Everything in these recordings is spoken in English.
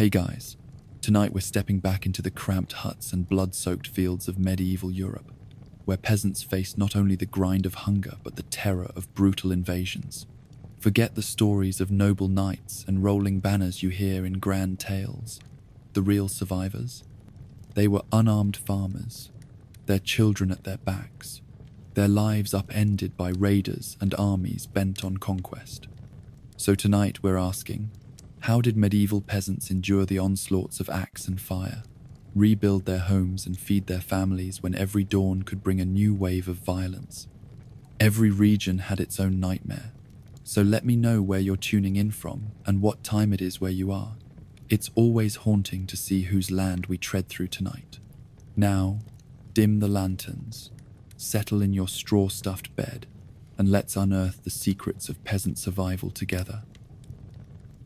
Hey guys, tonight we're stepping back into the cramped huts and blood-soaked fields of medieval Europe, where peasants face not only the grind of hunger but the terror of brutal invasions. Forget the stories of noble knights and rolling banners you hear in grand tales. The real survivors? They were unarmed farmers, their children at their backs, their lives upended by raiders and armies bent on conquest. So tonight we're asking, how did medieval peasants endure the onslaughts of axe and fire, rebuild their homes and feed their families when every dawn could bring a new wave of violence? Every region had its own nightmare, so let me know where you're tuning in from and what time it is where you are. It's always haunting to see whose land we tread through tonight. Now, dim the lanterns, settle in your straw-stuffed bed, and let's unearth the secrets of peasant survival together.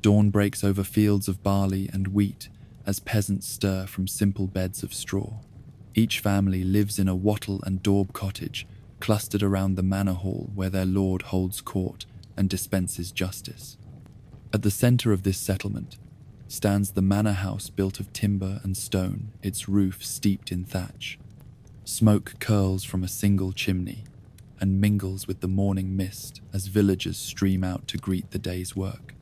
Dawn breaks over fields of barley and wheat as peasants stir from simple beds of straw. Each family lives in a wattle and daub cottage clustered around the manor hall where their lord holds court and dispenses justice. At the center of this settlement stands the manor house built of timber and stone, its roof steeped in thatch. Smoke curls from a single chimney and mingles with the morning mist as villagers stream out to greet the day's work.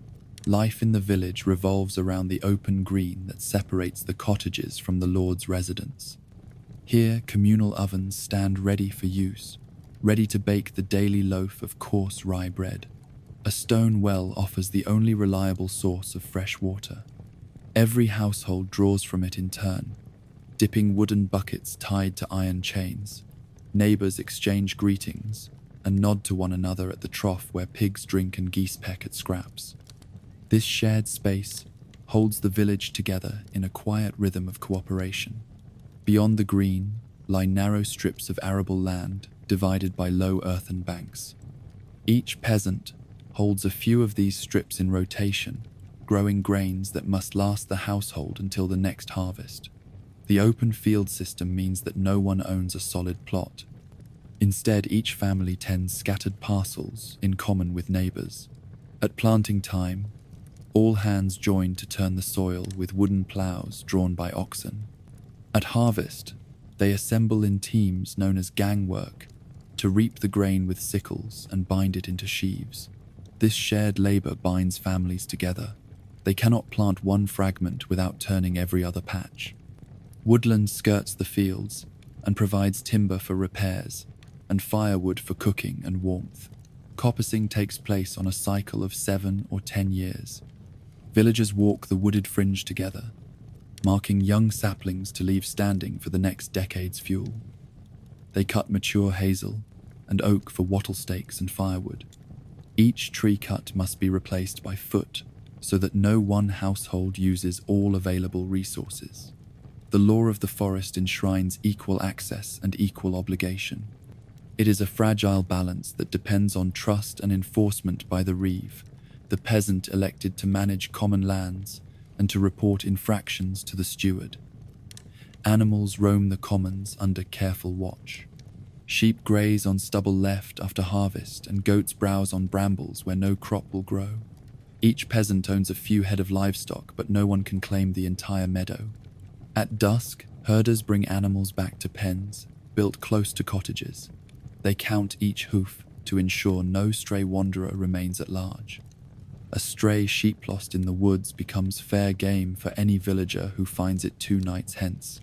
Life in the village revolves around the open green that separates the cottages from the lord's residence. Here, communal ovens stand ready for use, ready to bake the daily loaf of coarse rye bread. A stone well offers the only reliable source of fresh water. Every household draws from it in turn, dipping wooden buckets tied to iron chains. Neighbors exchange greetings and nod to one another at the trough where pigs drink and geese peck at scraps. This shared space holds the village together in a quiet rhythm of cooperation. Beyond the green lie narrow strips of arable land divided by low earthen banks. Each peasant holds a few of these strips in rotation, growing grains that must last the household until the next harvest. The open field system means that no one owns a solid plot. Instead, each family tends scattered parcels in common with neighbors. At planting time, all hands join to turn the soil with wooden plows drawn by oxen. At harvest, they assemble in teams known as gang work to reap the grain with sickles and bind it into sheaves. This shared labor binds families together. They cannot plant one fragment without turning every other patch. Woodland skirts the fields and provides timber for repairs and firewood for cooking and warmth. Coppicing takes place on a cycle of 7 or 10 years. Villagers walk the wooded fringe together, marking young saplings to leave standing for the next decade's fuel. They cut mature hazel and oak for wattle stakes and firewood. Each tree cut must be replaced by foot so that no one household uses all available resources. The law of the forest enshrines equal access and equal obligation. It is a fragile balance that depends on trust and enforcement by the reeve, the peasant elected to manage common lands and to report infractions to the steward. Animals roam the commons under careful watch. Sheep graze on stubble left after harvest and goats browse on brambles where no crop will grow. Each peasant owns a few head of livestock, but no one can claim the entire meadow. At dusk, herders bring animals back to pens, built close to cottages. They count each hoof to ensure no stray wanderer remains at large. A stray sheep lost in the woods becomes fair game for any villager who finds it 2 nights hence.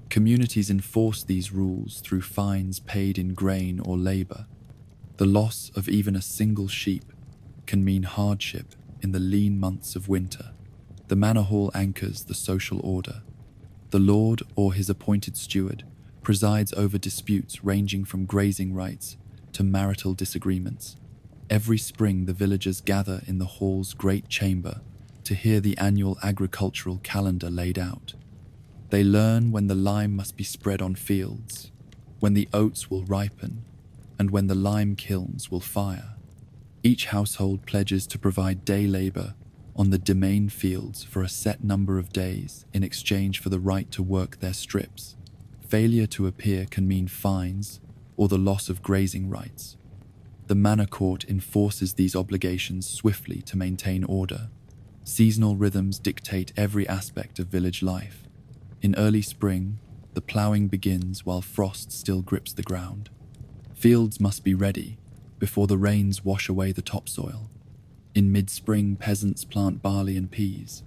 Communities enforce these rules through fines paid in grain or labor. The loss of even a single sheep can mean hardship in the lean months of winter. The manor hall anchors the social order. The lord or his appointed steward presides over disputes ranging from grazing rights to marital disagreements. Every spring, the villagers gather in the hall's great chamber to hear the annual agricultural calendar laid out. They learn when the lime must be spread on fields, when the oats will ripen, and when the lime kilns will fire. Each household pledges to provide day labor on the domain fields for a set number of days in exchange for the right to work their strips. Failure to appear can mean fines or the loss of grazing rights. The manor court enforces these obligations swiftly to maintain order. Seasonal rhythms dictate every aspect of village life. In early spring, the ploughing begins while frost still grips the ground. Fields must be ready before the rains wash away the topsoil. In mid-spring, peasants plant barley and peas.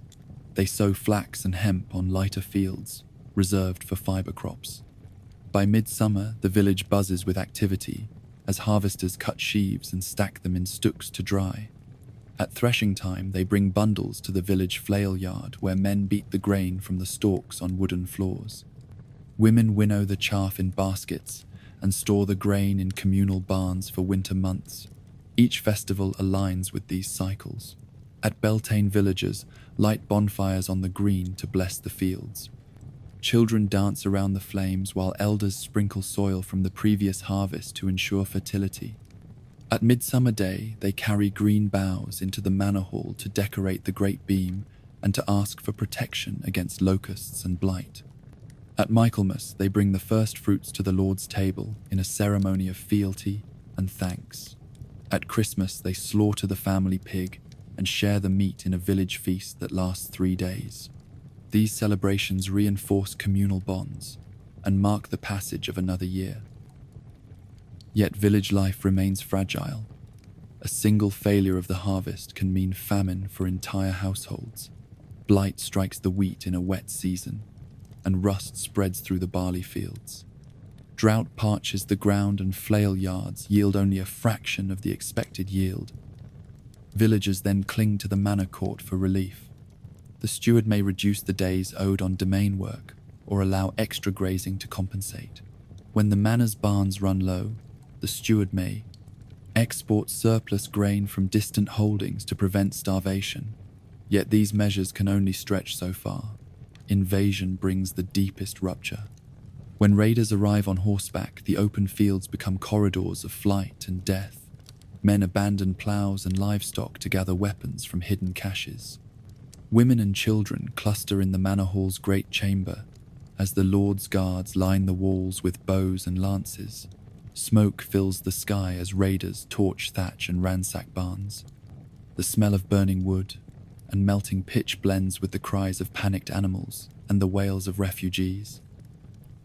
They sow flax and hemp on lighter fields, reserved for fiber crops. By midsummer, the village buzzes with activity as harvesters cut sheaves and stack them in stooks to dry. At threshing time, they bring bundles to the village flail yard where men beat the grain from the stalks on wooden floors. Women winnow the chaff in baskets and store the grain in communal barns for winter months. Each festival aligns with these cycles. At Beltane villages, light bonfires on the green to bless the fields. Children dance around the flames while elders sprinkle soil from the previous harvest to ensure fertility. At Midsummer Day, they carry green boughs into the manor hall to decorate the great beam and to ask for protection against locusts and blight. At Michaelmas, they bring the first fruits to the Lord's table in a ceremony of fealty and thanks. At Christmas, they slaughter the family pig and share the meat in a village feast that lasts 3 days. These celebrations reinforce communal bonds and mark the passage of another year. Yet village life remains fragile. A single failure of the harvest can mean famine for entire households. Blight strikes the wheat in a wet season, and rust spreads through the barley fields. Drought parches the ground and flail yards yield only a fraction of the expected yield. Villagers then cling to the manor court for relief. The steward may reduce the days owed on domain work or allow extra grazing to compensate. When the manor's barns run low, the steward may export surplus grain from distant holdings to prevent starvation. Yet these measures can only stretch so far. Invasion brings the deepest rupture. When raiders arrive on horseback, the open fields become corridors of flight and death. Men abandon ploughs and livestock to gather weapons from hidden caches. Women and children cluster in the manor hall's great chamber as the Lord's guards line the walls with bows and lances. Smoke fills the sky as raiders torch thatch and ransack barns. The smell of burning wood and melting pitch blends with the cries of panicked animals and the wails of refugees.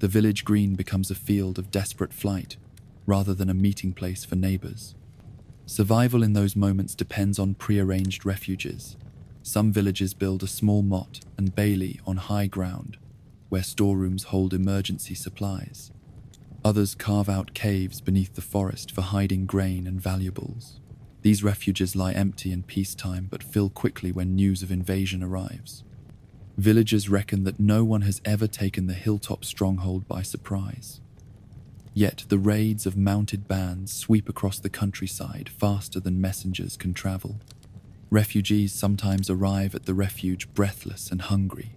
The village green becomes a field of desperate flight rather than a meeting place for neighbors. Survival in those moments depends on prearranged refuges. Some villages build a small motte and bailey on high ground where storerooms hold emergency supplies. Others carve out caves beneath the forest for hiding grain and valuables. These refuges lie empty in peacetime but fill quickly when news of invasion arrives. Villagers reckon that no one has ever taken the hilltop stronghold by surprise. Yet the raids of mounted bands sweep across the countryside faster than messengers can travel. Refugees sometimes arrive at the refuge breathless and hungry,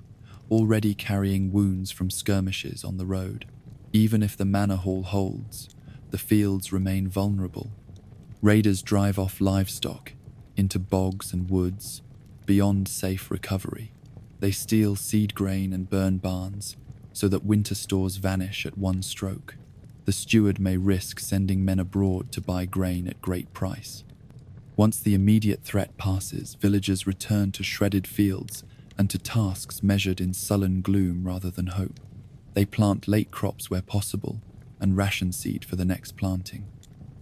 already carrying wounds from skirmishes on the road. Even if the manor hall holds, the fields remain vulnerable. Raiders drive off livestock into bogs and woods, beyond safe recovery. They steal seed grain and burn barns, so that winter stores vanish at one stroke. The steward may risk sending men abroad to buy grain at great price. Once the immediate threat passes, villagers return to shredded fields and to tasks measured in sullen gloom rather than hope. They plant late crops where possible and ration seed for the next planting.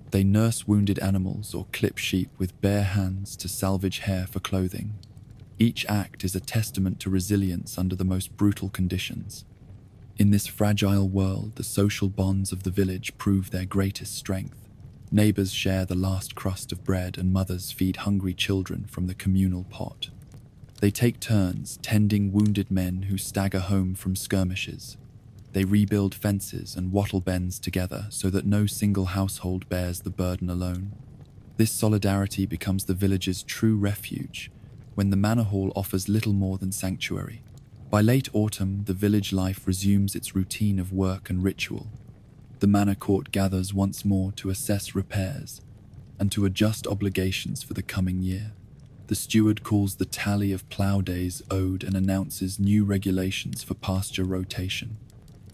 They nurse wounded animals or clip sheep with bare hands to salvage hair for clothing. Each act is a testament to resilience under the most brutal conditions. In this fragile world, the social bonds of the village prove their greatest strength. Neighbors share the last crust of bread and mothers feed hungry children from the communal pot. They take turns tending wounded men who stagger home from skirmishes. They rebuild fences and wattle bends together so that no single household bears the burden alone. This solidarity becomes the village's true refuge when the manor hall offers little more than sanctuary. By late autumn, the village life resumes its routine of work and ritual. The manor court gathers once more to assess repairs and to adjust obligations for the coming year. The steward calls the tally of plough days owed and announces new regulations for pasture rotation.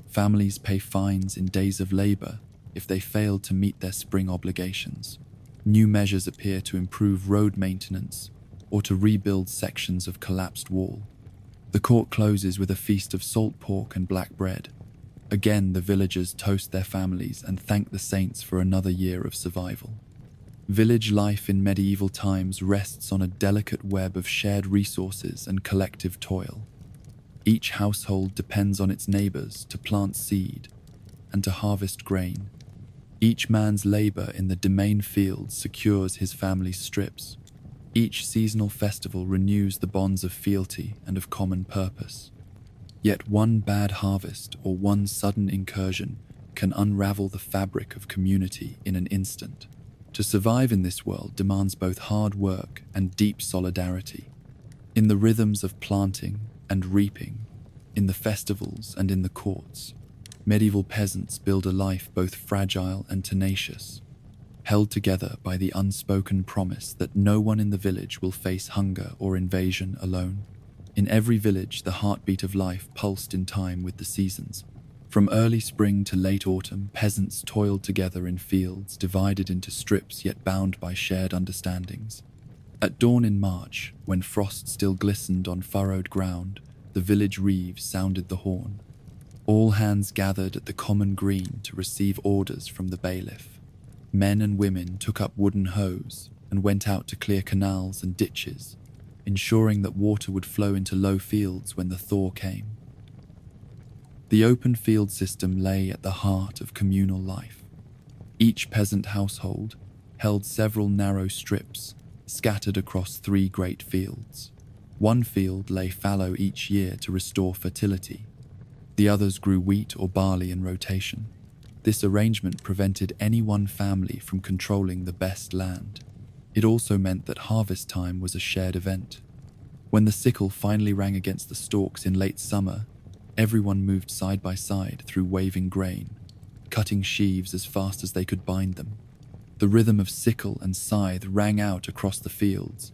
Families pay fines in days of labor if they fail to meet their spring obligations. New measures appear to improve road maintenance or to rebuild sections of collapsed wall. The court closes with a feast of salt pork and black bread. Again, the villagers toast their families and thank the saints for another year of survival. Village life in medieval times rests on a delicate web of shared resources and collective toil. Each household depends on its neighbors to plant seed and to harvest grain. Each man's labor in the domain fields secures his family's strips. Each seasonal festival renews the bonds of fealty and of common purpose. Yet one bad harvest or one sudden incursion can unravel the fabric of community in an instant. To survive in this world demands both hard work and deep solidarity. In the rhythms of planting and reaping, in the festivals and in the courts, medieval peasants build a life both fragile and tenacious, held together by the unspoken promise that no one in the village will face hunger or invasion alone. In every village, the heartbeat of life pulsed in time with the seasons. From early spring to late autumn, peasants toiled together in fields divided into strips yet bound by shared understandings. At dawn in March, when frost still glistened on furrowed ground, the village reeve sounded the horn. All hands gathered at the common green to receive orders from the bailiff. Men and women took up wooden hoes and went out to clear canals and ditches, ensuring that water would flow into low fields when the thaw came. The open field system lay at the heart of communal life. Each peasant household held several narrow strips scattered across 3 great fields. One field lay fallow each year to restore fertility. The others grew wheat or barley in rotation. This arrangement prevented any one family from controlling the best land. It also meant that harvest time was a shared event. When the sickle finally rang against the stalks in late summer, everyone moved side by side through waving grain, cutting sheaves as fast as they could bind them. The rhythm of sickle and scythe rang out across the fields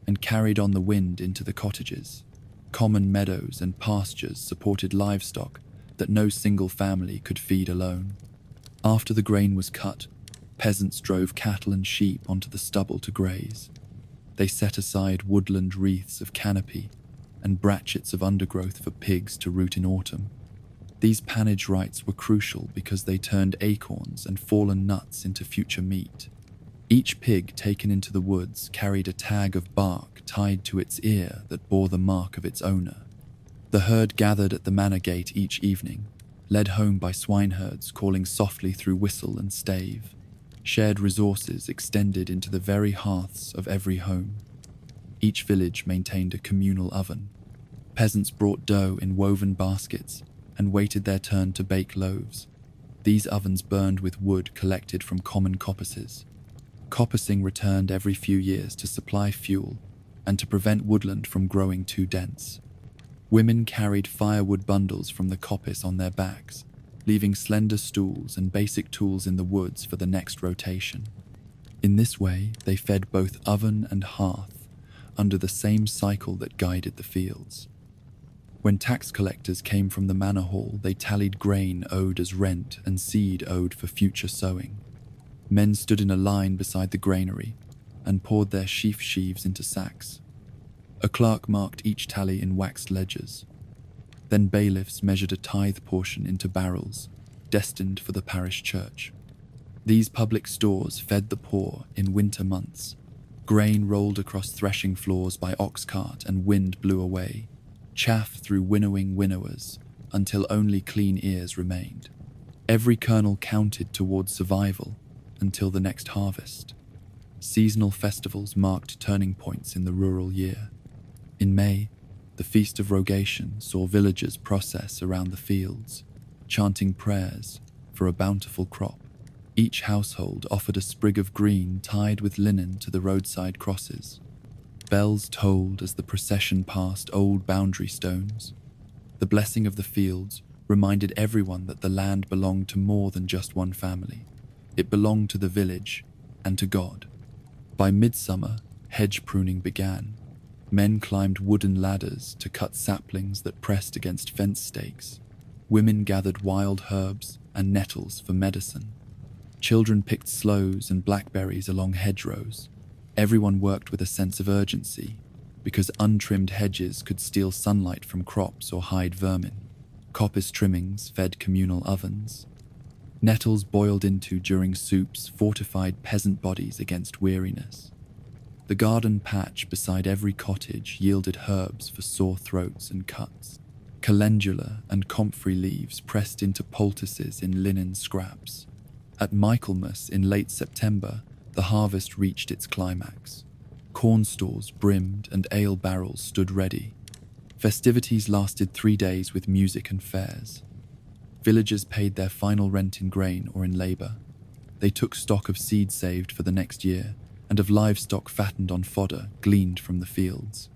and carried on the wind into the cottages. Common meadows and pastures supported livestock that no single family could feed alone. After the grain was cut, peasants drove cattle and sheep onto the stubble to graze. They set aside woodland wreaths of canopy and bratchets of undergrowth for pigs to root in autumn. These pannage rites were crucial because they turned acorns and fallen nuts into future meat. Each pig taken into the woods carried a tag of bark tied to its ear that bore the mark of its owner. The herd gathered at the manor gate each evening, led home by swineherds calling softly through whistle and stave. Shared resources extended into the very hearths of every home. Each village maintained a communal oven. Peasants brought dough in woven baskets and waited their turn to bake loaves. These ovens burned with wood collected from common coppices. Coppicing returned every few years to supply fuel and to prevent woodland from growing too dense. Women carried firewood bundles from the coppice on their backs, leaving slender stools and basic tools in the woods for the next rotation. In this way, they fed both oven and hearth under the same cycle that guided the fields. When tax collectors came from the manor hall, they tallied grain owed as rent and seed owed for future sowing. Men stood in a line beside the granary and poured their sheaves into sacks. A clerk marked each tally in waxed ledgers. Then bailiffs measured a tithe portion into barrels, destined for the parish church. These public stores fed the poor in winter months. Grain rolled across threshing floors by ox cart and wind blew away, chaff through winnowing winnowers, until only clean ears remained. Every kernel counted towards survival until the next harvest. Seasonal festivals marked turning points in the rural year. In May, the Feast of Rogation saw villagers process around the fields, chanting prayers for a bountiful crop. Each household offered a sprig of green tied with linen to the roadside crosses. Bells tolled as the procession passed old boundary stones. The blessing of the fields reminded everyone that the land belonged to more than just one family. It belonged to the village and to God. By midsummer, hedge pruning began. Men climbed wooden ladders to cut saplings that pressed against fence stakes. Women gathered wild herbs and nettles for medicine. Children picked sloes and blackberries along hedgerows. Everyone worked with a sense of urgency, because untrimmed hedges could steal sunlight from crops or hide vermin. Coppice trimmings fed communal ovens. Nettles boiled into during soups fortified peasant bodies against weariness. The garden patch beside every cottage yielded herbs for sore throats and cuts. Calendula and comfrey leaves pressed into poultices in linen scraps. At Michaelmas in late September, the harvest reached its climax. Corn stores brimmed and ale barrels stood ready. Festivities lasted 3 days with music and fairs. Villagers paid their final rent in grain or in labor. They took stock of seed saved for the next year and of livestock fattened on fodder gleaned from the fields.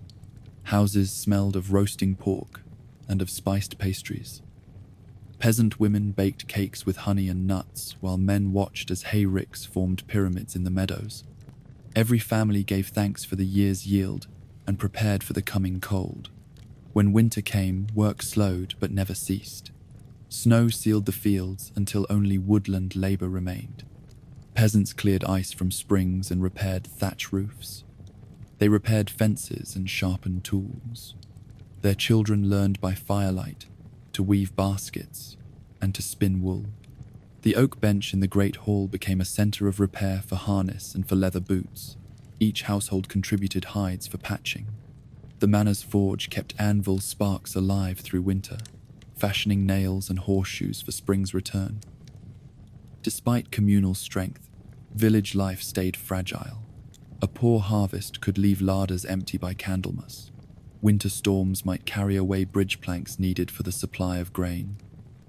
Houses smelled of roasting pork and of spiced pastries. Peasant women baked cakes with honey and nuts, while men watched as hay ricks formed pyramids in the meadows. Every family gave thanks for the year's yield and prepared for the coming cold. When winter came, work slowed but never ceased. Snow sealed the fields until only woodland labor remained. Peasants cleared ice from springs and repaired thatch roofs. They repaired fences and sharpened tools. Their children learned by firelight to weave baskets and to spin wool. The oak bench in the great hall became a center of repair for harness and for leather boots. Each household contributed hides for patching. The manor's forge kept anvil sparks alive through winter, fashioning nails and horseshoes for spring's return. Despite communal strength, village life stayed fragile. A poor harvest could leave larders empty by Candlemas. Winter storms might carry away bridge planks needed for the supply of grain.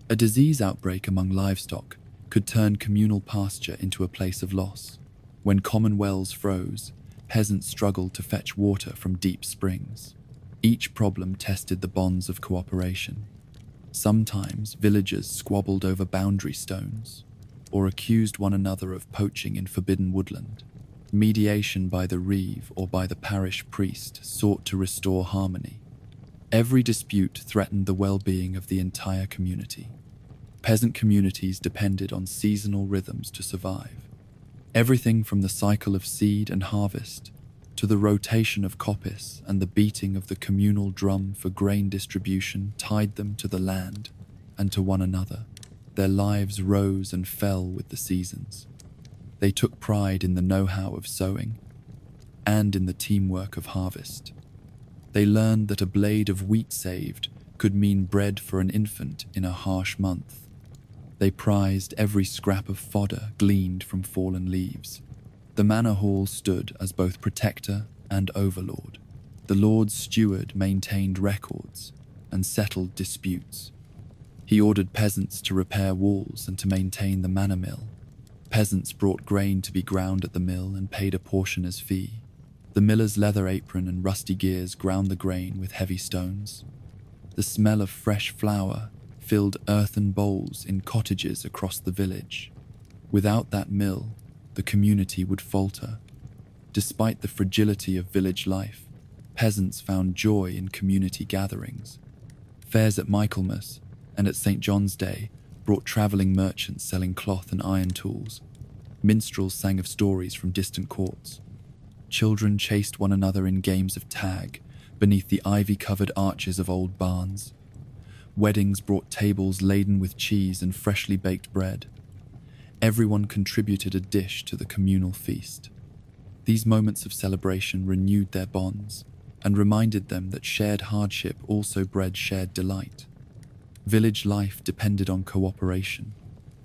A disease outbreak among livestock could turn communal pasture into a place of loss. When common wells froze, peasants struggled to fetch water from deep springs. Each problem tested the bonds of cooperation. Sometimes villagers squabbled over boundary stones, or accused one another of poaching in forbidden woodland. Mediation by the reeve or by the parish priest sought to restore harmony. Every dispute threatened the well-being of the entire community. Peasant communities depended on seasonal rhythms to survive. Everything from the cycle of seed and harvest to the rotation of coppice and the beating of the communal drum for grain distribution tied them to the land and to one another. Their lives rose and fell with the seasons. They took pride in the know-how of sowing and in the teamwork of harvest. They learned that a blade of wheat saved could mean bread for an infant in a harsh month. They prized every scrap of fodder gleaned from fallen leaves. The manor hall stood as both protector and overlord. The Lord's steward maintained records and settled disputes. He ordered peasants to repair walls and to maintain the manor mill. Peasants brought grain to be ground at the mill and paid a portion as fee. The miller's leather apron and rusty gears ground the grain with heavy stones. The smell of fresh flour filled earthen bowls in cottages across the village. Without that mill, the community would falter. Despite the fragility of village life, peasants found joy in community gatherings. Fairs at Michaelmas and at St. John's Day brought travelling merchants selling cloth and iron tools. Minstrels sang of stories from distant courts. Children chased one another in games of tag beneath the ivy-covered arches of old barns. Weddings brought tables laden with cheese and freshly baked bread. Everyone contributed a dish to the communal feast. These moments of celebration renewed their bonds and reminded them that shared hardship also bred shared delight. Village life depended on cooperation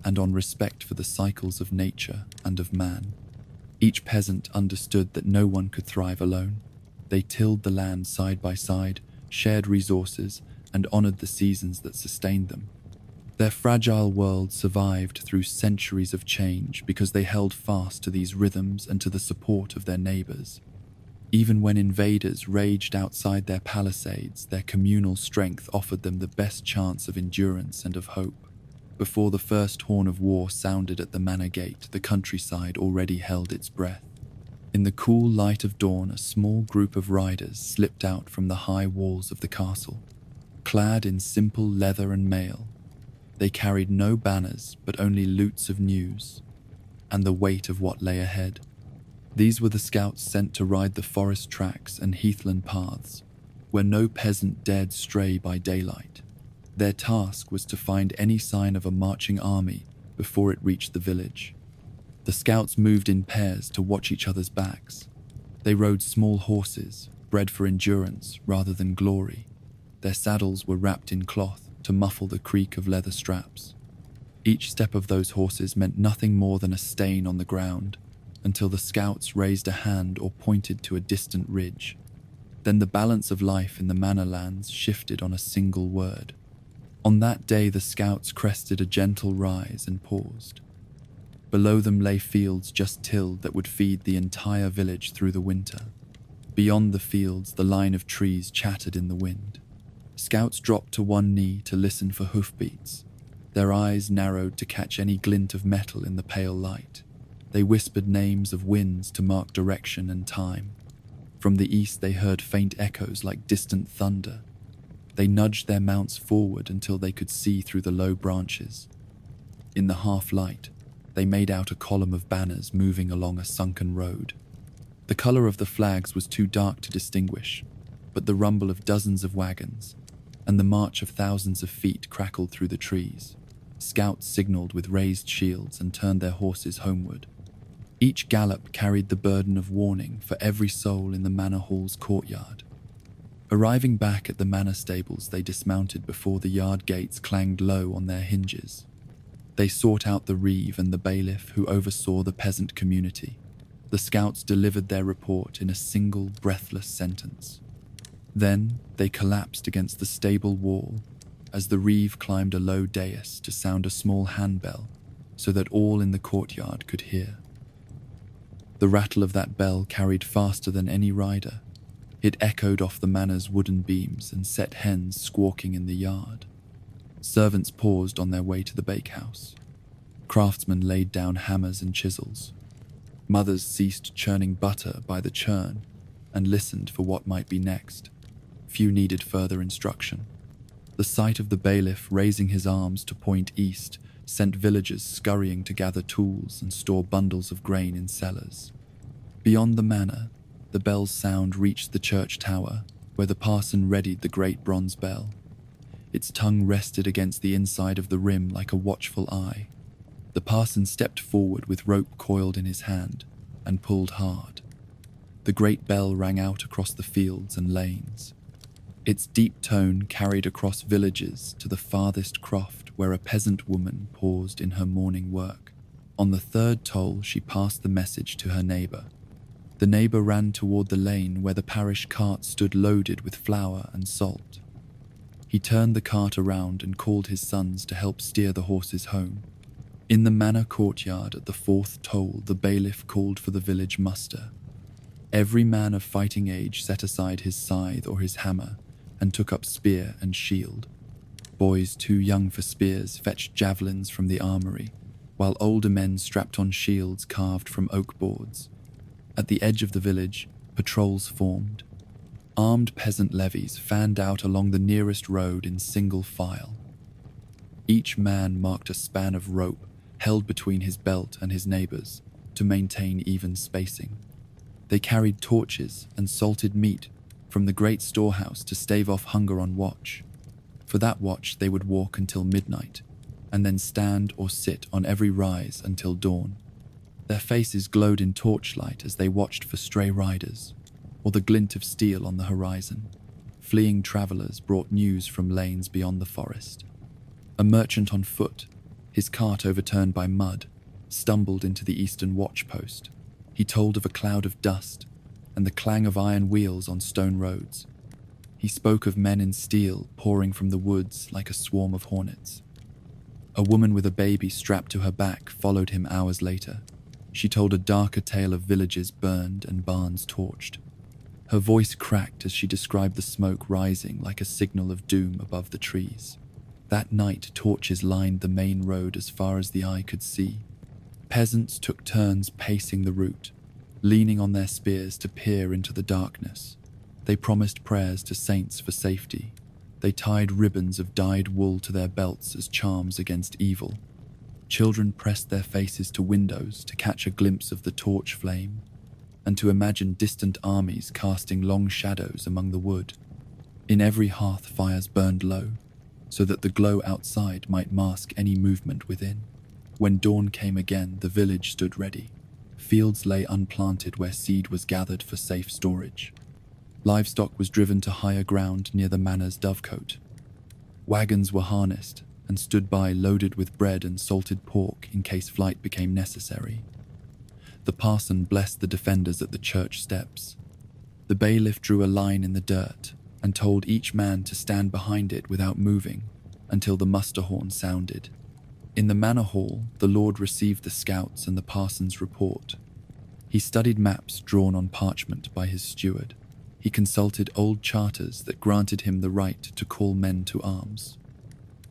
and on respect for the cycles of nature and of man. Each peasant understood that no one could thrive alone. They tilled the land side by side, shared resources, and honored the seasons that sustained them. Their fragile world survived through centuries of change because they held fast to these rhythms and to the support of their neighbors. Even when invaders raged outside their palisades, their communal strength offered them the best chance of endurance and of hope. Before the first horn of war sounded at the manor gate, the countryside already held its breath. In the cool light of dawn, a small group of riders slipped out from the high walls of the castle. Clad in simple leather and mail, they carried no banners but only lutes of news and the weight of what lay ahead. These were the scouts sent to ride the forest tracks and heathland paths, where no peasant dared stray by daylight. Their task was to find any sign of a marching army before it reached the village. The scouts moved in pairs to watch each other's backs. They rode small horses, bred for endurance rather than glory. Their saddles were wrapped in cloth to muffle the creak of leather straps. Each step of those horses meant nothing more than a stain on the ground, until the scouts raised a hand or pointed to a distant ridge. Then the balance of life in the manor lands shifted on a single word. On that day, the scouts crested a gentle rise and paused. Below them lay fields just tilled that would feed the entire village through the winter. Beyond the fields, the line of trees chattered in the wind. Scouts dropped to one knee to listen for hoofbeats. Their eyes narrowed to catch any glint of metal in the pale light. They whispered names of winds to mark direction and time. From the east they heard faint echoes like distant thunder. They nudged their mounts forward until they could see through the low branches. In the half-light, they made out a column of banners moving along a sunken road. The color of the flags was too dark to distinguish, but the rumble of dozens of wagons and the march of thousands of feet crackled through the trees. Scouts signaled with raised shields and turned their horses homeward. Each gallop carried the burden of warning for every soul in the manor hall's courtyard. Arriving back at the manor stables, they dismounted before the yard gates clanged low on their hinges. They sought out the reeve and the bailiff who oversaw the peasant community. The scouts delivered their report in a single breathless sentence. Then they collapsed against the stable wall as the reeve climbed a low dais to sound a small handbell so that all in the courtyard could hear. The rattle of that bell carried faster than any rider. It echoed off the manor's wooden beams and set hens squawking in the yard. Servants paused on their way to the bakehouse. Craftsmen laid down hammers and chisels. Mothers ceased churning butter by the churn and listened for what might be next. Few needed further instruction. The sight of the bailiff raising his arms to point east sent villagers scurrying to gather tools and store bundles of grain in cellars. Beyond the manor, the bell's sound reached the church tower, where the parson readied the great bronze bell. Its tongue rested against the inside of the rim like a watchful eye. The parson stepped forward with rope coiled in his hand and pulled hard. The great bell rang out across the fields and lanes. Its deep tone carried across villages to the farthest croft where a peasant woman paused in her morning work. On the third toll, she passed the message to her neighbour. The neighbour ran toward the lane where the parish cart stood loaded with flour and salt. He turned the cart around and called his sons to help steer the horses home. In the manor courtyard at the fourth toll, the bailiff called for the village muster. Every man of fighting age set aside his scythe or his hammer and took up spear and shield. Boys too young for spears fetched javelins from the armory, while older men strapped on shields carved from oak boards. At the edge of the village, patrols formed. Armed peasant levies fanned out along the nearest road in single file. Each man marked a span of rope held between his belt and his neighbours to maintain even spacing. They carried torches and salted meat from the great storehouse to stave off hunger on watch. For that watch they would walk until midnight, and then stand or sit on every rise until dawn. Their faces glowed in torchlight as they watched for stray riders, or the glint of steel on the horizon. Fleeing travellers brought news from lanes beyond the forest. A merchant on foot, his cart overturned by mud, stumbled into the eastern watch post. He told of a cloud of dust and the clang of iron wheels on stone roads. He spoke of men in steel pouring from the woods like a swarm of hornets. A woman with a baby strapped to her back followed him hours later. She told a darker tale of villages burned and barns torched. Her voice cracked as she described the smoke rising like a signal of doom above the trees. That night, torches lined the main road as far as the eye could see. Peasants took turns pacing the route, leaning on their spears to peer into the darkness. They promised prayers to saints for safety. They tied ribbons of dyed wool to their belts as charms against evil. Children pressed their faces to windows to catch a glimpse of the torch flame. and to imagine distant armies casting long shadows among the wood. In every hearth fires burned low, so that the glow outside might mask any movement within. When dawn came again, the village stood ready. Fields lay unplanted where seed was gathered for safe storage. Livestock was driven to higher ground near the manor's dovecote. Wagons were harnessed and stood by loaded with bread and salted pork in case flight became necessary. The parson blessed the defenders at the church steps. The bailiff drew a line in the dirt and told each man to stand behind it without moving until the muster horn sounded. In the manor hall, the Lord received the scouts and the parson's report. He studied maps drawn on parchment by his steward. He consulted old charters that granted him the right to call men to arms.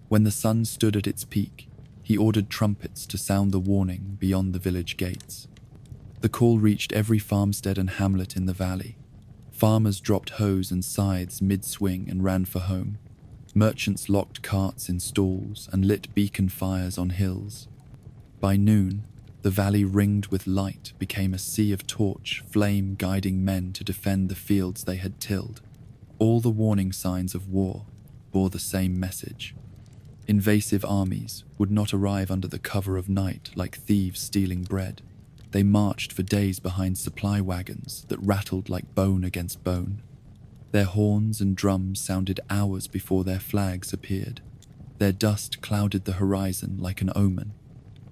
When the sun stood at its peak, he ordered trumpets to sound the warning beyond the village gates. The call reached every farmstead and hamlet in the valley. Farmers dropped hoes and scythes mid-swing and ran for home. Merchants locked carts in stalls and lit beacon fires on hills. By noon, the valley ringed with light became a sea of torch flame guiding men to defend the fields they had tilled. All the warning signs of war bore the same message. Invasive armies would not arrive under the cover of night like thieves stealing bread. They marched for days behind supply wagons that rattled like bone against bone. Their horns and drums sounded hours before their flags appeared. Their dust clouded the horizon like an omen.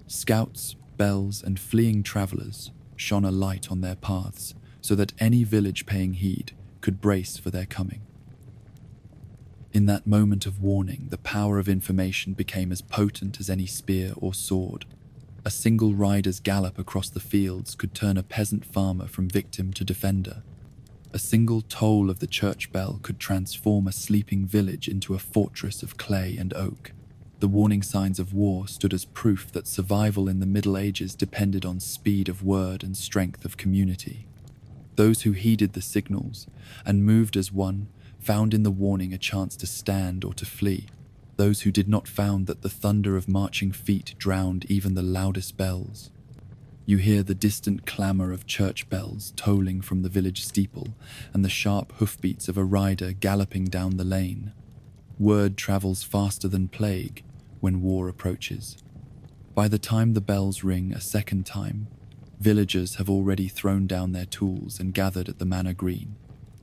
Scouts, bells, and fleeing travelers shone a light on their paths so that any village paying heed could brace for their coming. In that moment of warning, the power of information became as potent as any spear or sword. A single rider's gallop across the fields could turn a peasant farmer from victim to defender. A single toll of the church bell could transform a sleeping village into a fortress of clay and oak. The warning signs of war stood as proof that survival in the Middle Ages depended on speed of word and strength of community. Those who heeded the signals and moved as one found in the warning a chance to stand or to flee. Those who did not found that the thunder of marching feet drowned even the loudest bells. You hear the distant clamour of church bells tolling from the village steeple and the sharp hoofbeats of a rider galloping down the lane. Word travels faster than plague when war approaches. By the time the bells ring a second time, villagers have already thrown down their tools and gathered at the manor green.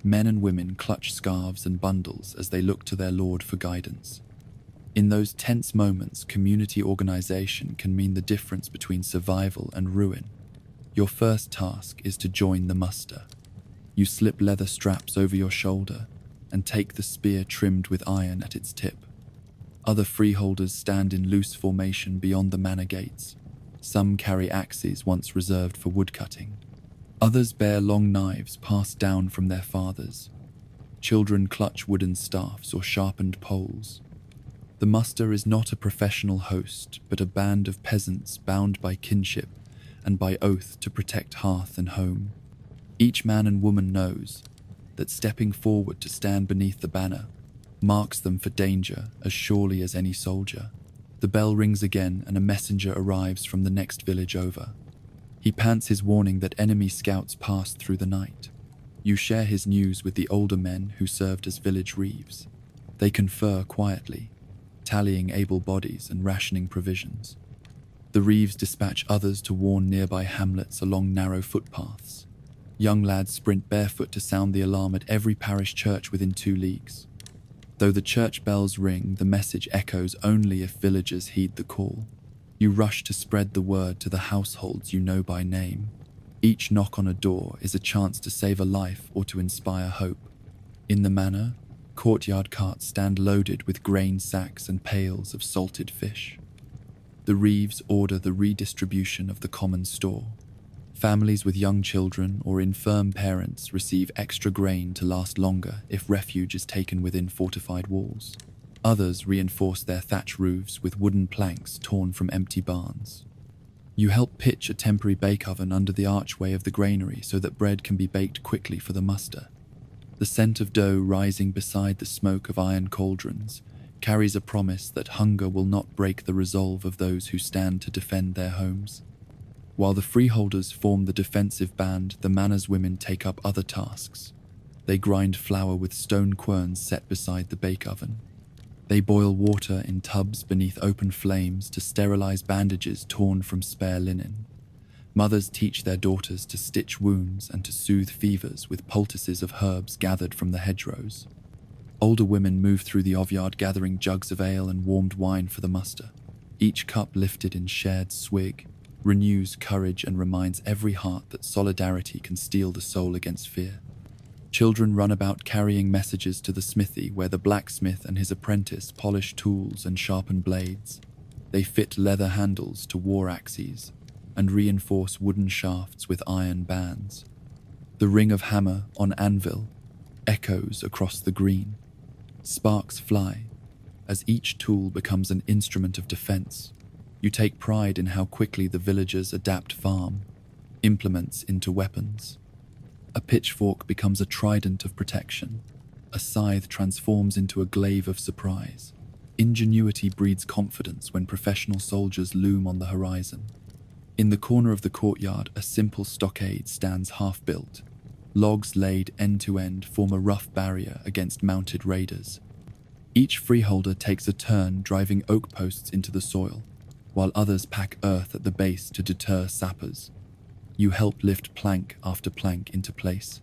Men and women clutch scarves and bundles as they look to their lord for guidance. In those tense moments, community organization can mean the difference between survival and ruin. Your first task is to join the muster. You slip leather straps over your shoulder and take the spear trimmed with iron at its tip. Other freeholders stand in loose formation beyond the manor gates. Some carry axes once reserved for woodcutting. Others bear long knives passed down from their fathers. Children clutch wooden staffs or sharpened poles. The muster is not a professional host, but a band of peasants bound by kinship and by oath to protect hearth and home. Each man and woman knows that stepping forward to stand beneath the banner marks them for danger as surely as any soldier. The bell rings again and a messenger arrives from the next village over. He pants his warning that enemy scouts passed through the night. You share his news with the older men who served as village reeves. They confer quietly, tallying able bodies and rationing provisions. The reeves dispatch others to warn nearby hamlets along narrow footpaths. Young lads sprint barefoot to sound the alarm at every parish church within 2 leagues. Though the church bells ring, the message echoes only if villagers heed the call. You rush to spread the word to the households you know by name. Each knock on a door is a chance to save a life or to inspire hope. In the manor, courtyard carts stand loaded with grain sacks and pails of salted fish. The reeves order the redistribution of the common store. Families with young children or infirm parents receive extra grain to last longer if refuge is taken within fortified walls. Others reinforce their thatch roofs with wooden planks torn from empty barns. You help pitch a temporary bake oven under the archway of the granary so that bread can be baked quickly for the muster. The scent of dough rising beside the smoke of iron cauldrons carries a promise that hunger will not break the resolve of those who stand to defend their homes. While the freeholders form the defensive band, the manor's women take up other tasks. They grind flour with stone querns set beside the bake oven. They boil water in tubs beneath open flames to sterilize bandages torn from spare linen. Mothers teach their daughters to stitch wounds and to soothe fevers with poultices of herbs gathered from the hedgerows. Older women move through the ovyard gathering jugs of ale and warmed wine for the muster. Each cup lifted in shared swig renews courage and reminds every heart that solidarity can steel the soul against fear. Children run about carrying messages to the smithy where the blacksmith and his apprentice polish tools and sharpen blades. They fit leather handles to war axes and reinforce wooden shafts with iron bands. The ring of hammer on anvil echoes across the green. Sparks fly as each tool becomes an instrument of defense. You take pride in how quickly the villagers adapt farm implements into weapons. A pitchfork becomes a trident of protection. A scythe transforms into a glaive of surprise. Ingenuity breeds confidence when professional soldiers loom on the horizon. In the corner of the courtyard, a simple stockade stands half-built. Logs laid end-to-end form a rough barrier against mounted raiders. Each freeholder takes a turn driving oak posts into the soil, while others pack earth at the base to deter sappers. You help lift plank after plank into place.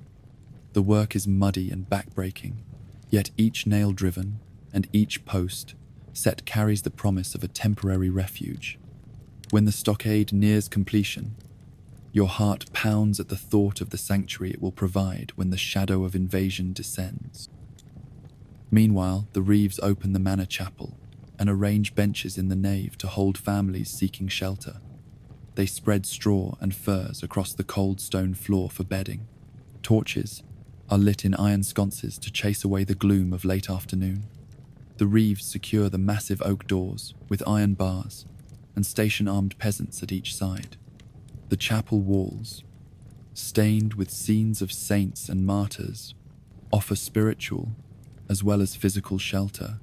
The work is muddy and backbreaking, yet each nail driven and each post set carries the promise of a temporary refuge. When the stockade nears completion, your heart pounds at the thought of the sanctuary it will provide when the shadow of invasion descends. Meanwhile, the Reeves open the manor chapel and arrange benches in the nave to hold families seeking shelter. They spread straw and furs across the cold stone floor for bedding. Torches are lit in iron sconces to chase away the gloom of late afternoon. The Reeves secure the massive oak doors with iron bars and station armed peasants at each side. The chapel walls, stained with scenes of saints and martyrs, offer spiritual as well as physical shelter.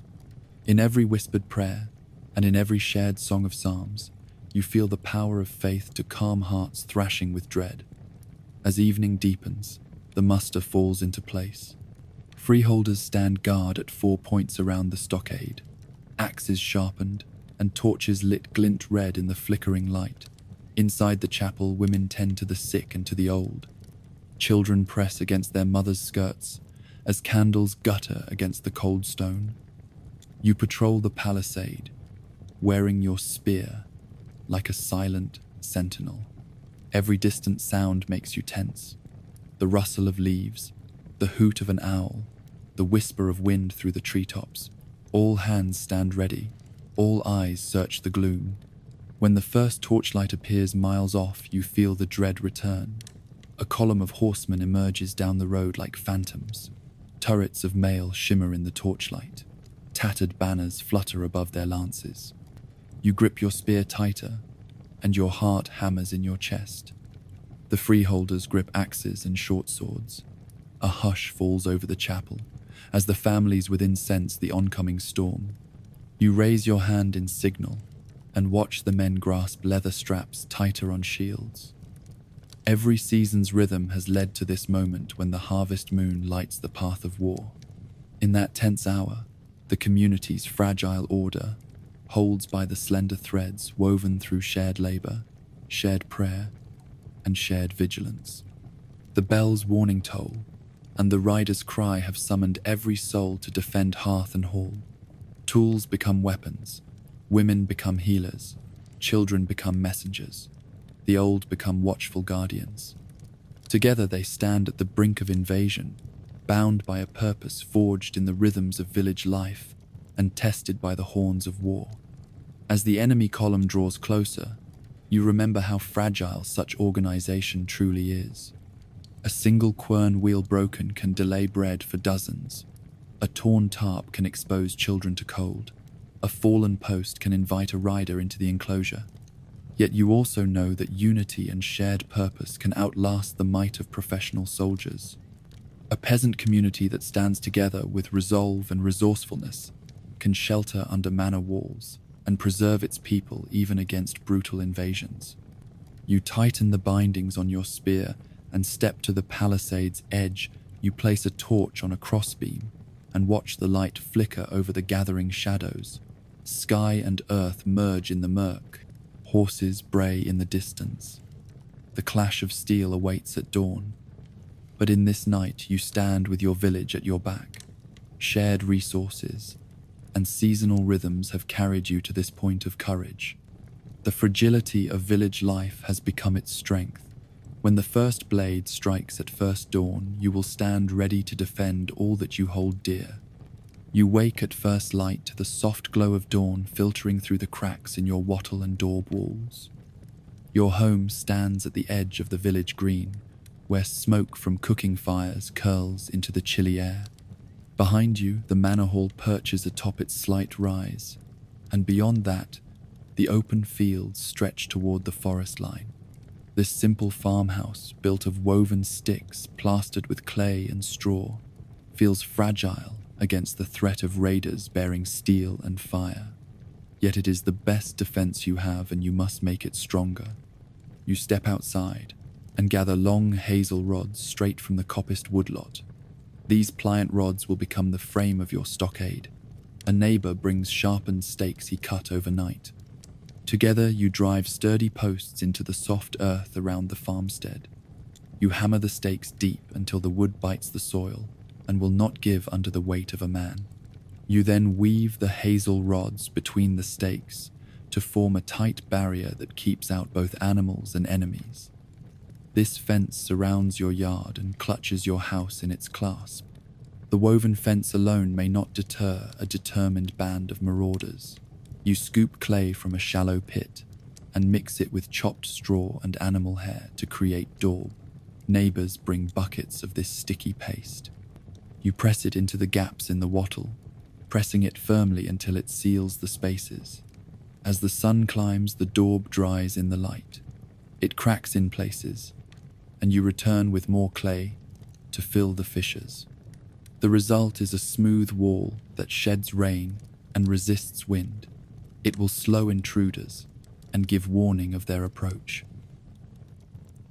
In every whispered prayer and in every shared song of psalms, you feel the power of faith to calm hearts thrashing with dread. As evening deepens, the muster falls into place. Freeholders stand guard at 4 points around the stockade, axes sharpened and torches lit glint red in the flickering light. Inside the chapel, women tend to the sick and to the old. Children press against their mothers' skirts as candles gutter against the cold stone. You patrol the palisade, wearing your spear like a silent sentinel. Every distant sound makes you tense. The rustle of leaves, the hoot of an owl, the whisper of wind through the treetops. All hands stand ready, all eyes search the gloom. When the first torchlight appears miles off, you feel the dread return. A column of horsemen emerges down the road like phantoms. Turrets of mail shimmer in the torchlight. Tattered banners flutter above their lances. You grip your spear tighter, and your heart hammers in your chest. The freeholders grip axes and short swords. A hush falls over the chapel, as the families within sense the oncoming storm. You raise your hand in signal, and watch the men grasp leather straps tighter on shields. Every season's rhythm has led to this moment when the harvest moon lights the path of war. In that tense hour, the community's fragile order holds by the slender threads woven through shared labor, shared prayer, and shared vigilance. The bell's warning toll and the rider's cry have summoned every soul to defend hearth and hall. Tools become weapons, women become healers, children become messengers, the old become watchful guardians. Together they stand at the brink of invasion, bound by a purpose forged in the rhythms of village life and tested by the horns of war. As the enemy column draws closer, you remember how fragile such organization truly is. A single quern wheel broken can delay bread for dozens. A torn tarp can expose children to cold. A fallen post can invite a rider into the enclosure. Yet you also know that unity and shared purpose can outlast the might of professional soldiers. A peasant community that stands together with resolve and resourcefulness can shelter under manor walls and preserve its people even against brutal invasions. You tighten the bindings on your spear and step to the palisade's edge. You place a torch on a crossbeam and watch the light flicker over the gathering shadows. Sky and earth merge in the murk. Horses bray in the distance. The clash of steel awaits at dawn. But in this night you stand with your village at your back. Shared resources and seasonal rhythms have carried you to this point of courage. The fragility of village life has become its strength. When the first blade strikes at first dawn, you will stand ready to defend all that you hold dear. You wake at first light to the soft glow of dawn filtering through the cracks in your wattle and daub walls. Your home stands at the edge of the village green, where smoke from cooking fires curls into the chilly air. Behind you, the manor hall perches atop its slight rise, and beyond that, the open fields stretch toward the forest line. This simple farmhouse, built of woven sticks plastered with clay and straw, feels fragile against the threat of raiders bearing steel and fire. Yet it is the best defense you have, and you must make it stronger. You step outside and gather long hazel rods straight from the coppiced woodlot. These pliant rods will become the frame of your stockade. A neighbor brings sharpened stakes he cut overnight. Together you drive sturdy posts into the soft earth around the farmstead. You hammer the stakes deep until the wood bites the soil and will not give under the weight of a man. You then weave the hazel rods between the stakes to form a tight barrier that keeps out both animals and enemies. This fence surrounds your yard and clutches your house in its clasp. The woven fence alone may not deter a determined band of marauders. You scoop clay from a shallow pit and mix it with chopped straw and animal hair to create daub. Neighbors bring buckets of this sticky paste. You press it into the gaps in the wattle, pressing it firmly until it seals the spaces. As the sun climbs, the daub dries in the light. It cracks in places, and you return with more clay to fill the fissures. The result is a smooth wall that sheds rain and resists wind. It will slow intruders and give warning of their approach.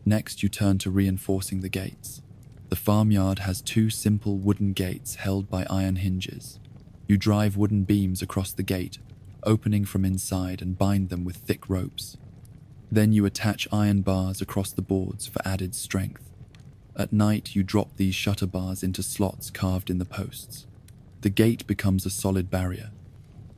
Next, you turn to reinforcing the gates. The farmyard has 2 simple wooden gates held by iron hinges. You drive wooden beams across the gate, opening from inside, and bind them with thick ropes. Then you attach iron bars across the boards for added strength. At night, you drop these shutter bars into slots carved in the posts. The gate becomes a solid barrier.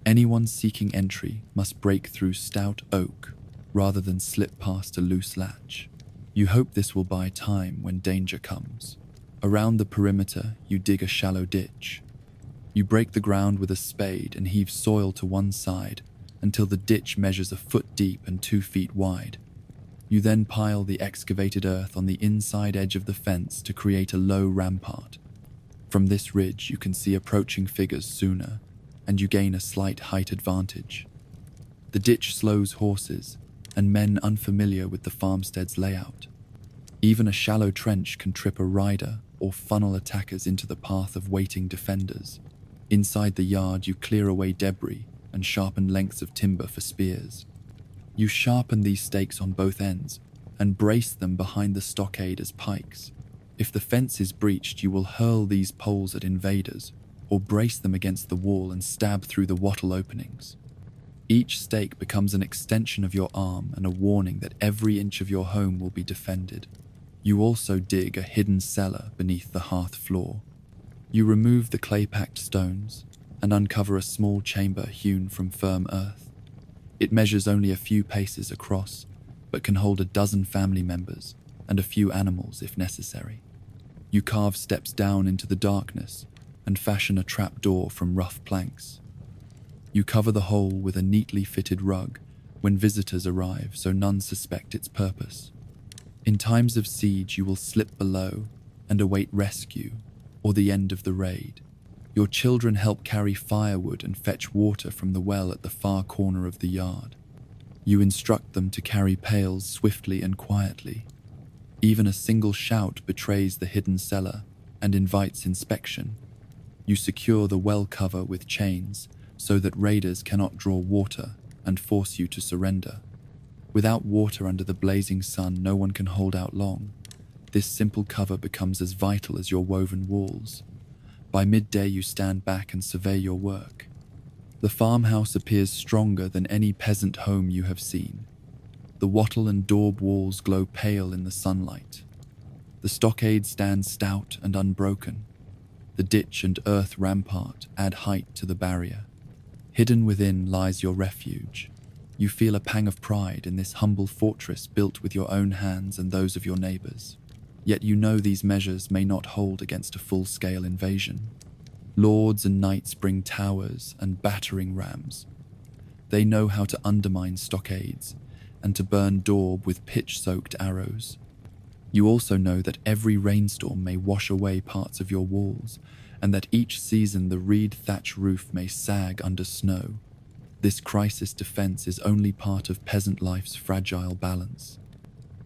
Anyone seeking entry must break through stout oak rather than slip past a loose latch. You hope this will buy time when danger comes. Around the perimeter, you dig a shallow ditch. You break the ground with a spade and heave soil to one side until the ditch measures a foot deep and 2 feet wide. You then pile the excavated earth on the inside edge of the fence to create a low rampart. From this ridge, you can see approaching figures sooner, and you gain a slight height advantage. The ditch slows horses and men unfamiliar with the farmstead's layout. Even a shallow trench can trip a rider or funnel attackers into the path of waiting defenders. Inside the yard, you clear away debris and sharpen lengths of timber for spears. You sharpen these stakes on both ends and brace them behind the stockade as pikes. If the fence is breached, you will hurl these poles at invaders or brace them against the wall and stab through the wattle openings. Each stake becomes an extension of your arm and a warning that every inch of your home will be defended. You also dig a hidden cellar beneath the hearth floor. You remove the clay-packed stones and uncover a small chamber hewn from firm earth. It measures only a few paces across, but can hold a dozen family members and a few animals if necessary. You carve steps down into the darkness and fashion a trap door from rough planks. You cover the hole with a neatly fitted rug when visitors arrive so none suspect its purpose. In times of siege, you will slip below and await rescue or the end of the raid. Your children help carry firewood and fetch water from the well at the far corner of the yard. You instruct them to carry pails swiftly and quietly. Even a single shout betrays the hidden cellar and invites inspection. You secure the well cover with chains so that raiders cannot draw water and force you to surrender. Without water under the blazing sun, no one can hold out long. This simple cover becomes as vital as your woven walls. By midday, you stand back and survey your work. The farmhouse appears stronger than any peasant home you have seen. The wattle and daub walls glow pale in the sunlight. The stockade stands stout and unbroken. The ditch and earth rampart add height to the barrier. Hidden within lies your refuge. You feel a pang of pride in this humble fortress built with your own hands and those of your neighbors. Yet you know these measures may not hold against a full-scale invasion. Lords and knights bring towers and battering rams. They know how to undermine stockades and to burn daub with pitch-soaked arrows. You also know that every rainstorm may wash away parts of your walls, and that each season the reed thatch roof may sag under snow. This crisis defense is only part of peasant life's fragile balance.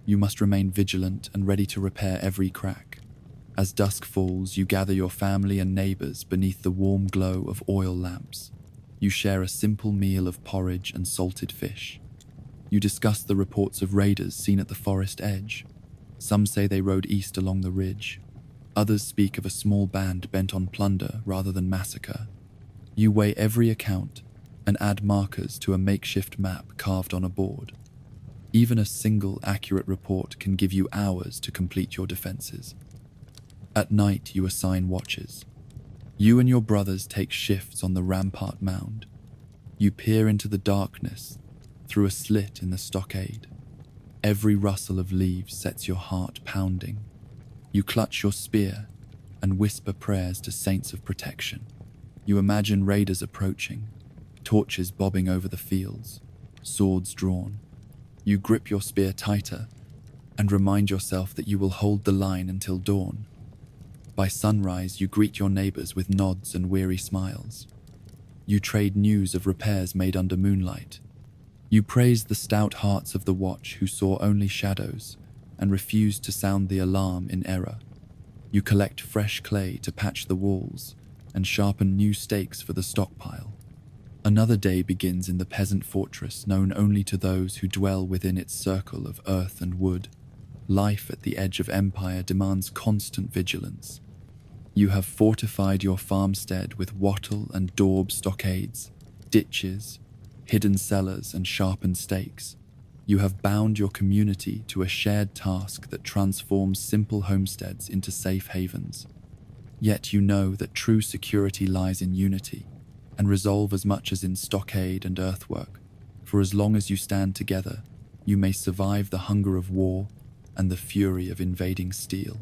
You must remain vigilant and ready to repair every crack. As dusk falls, you gather your family and neighbors beneath the warm glow of oil lamps. You share a simple meal of porridge and salted fish. You discuss the reports of raiders seen at the forest edge. Some say they rode east along the ridge. Others speak of a small band bent on plunder rather than massacre. You weigh every account and add markers to a makeshift map carved on a board. Even a single accurate report can give you hours to complete your defenses. At night, you assign watches. You and your brothers take shifts on the rampart mound. You peer into the darkness through a slit in the stockade. Every rustle of leaves sets your heart pounding. You clutch your spear and whisper prayers to saints of protection. You imagine raiders approaching, torches bobbing over the fields, swords drawn. You grip your spear tighter and remind yourself that you will hold the line until dawn. By sunrise, you greet your neighbors with nods and weary smiles. You trade news of repairs made under moonlight. You praise the stout hearts of the watch who saw only shadows and refused to sound the alarm in error. You collect fresh clay to patch the walls and sharpen new stakes for the stockpile. Another day begins in the peasant fortress known only to those who dwell within its circle of earth and wood. Life at the edge of empire demands constant vigilance. You have fortified your farmstead with wattle and daub stockades, ditches, hidden cellars and sharpened stakes. You have bound your community to a shared task that transforms simple homesteads into safe havens. Yet you know that true security lies in unity and resolve as much as in stockade and earthwork. For as long as you stand together, you may survive the hunger of war and the fury of invading steel.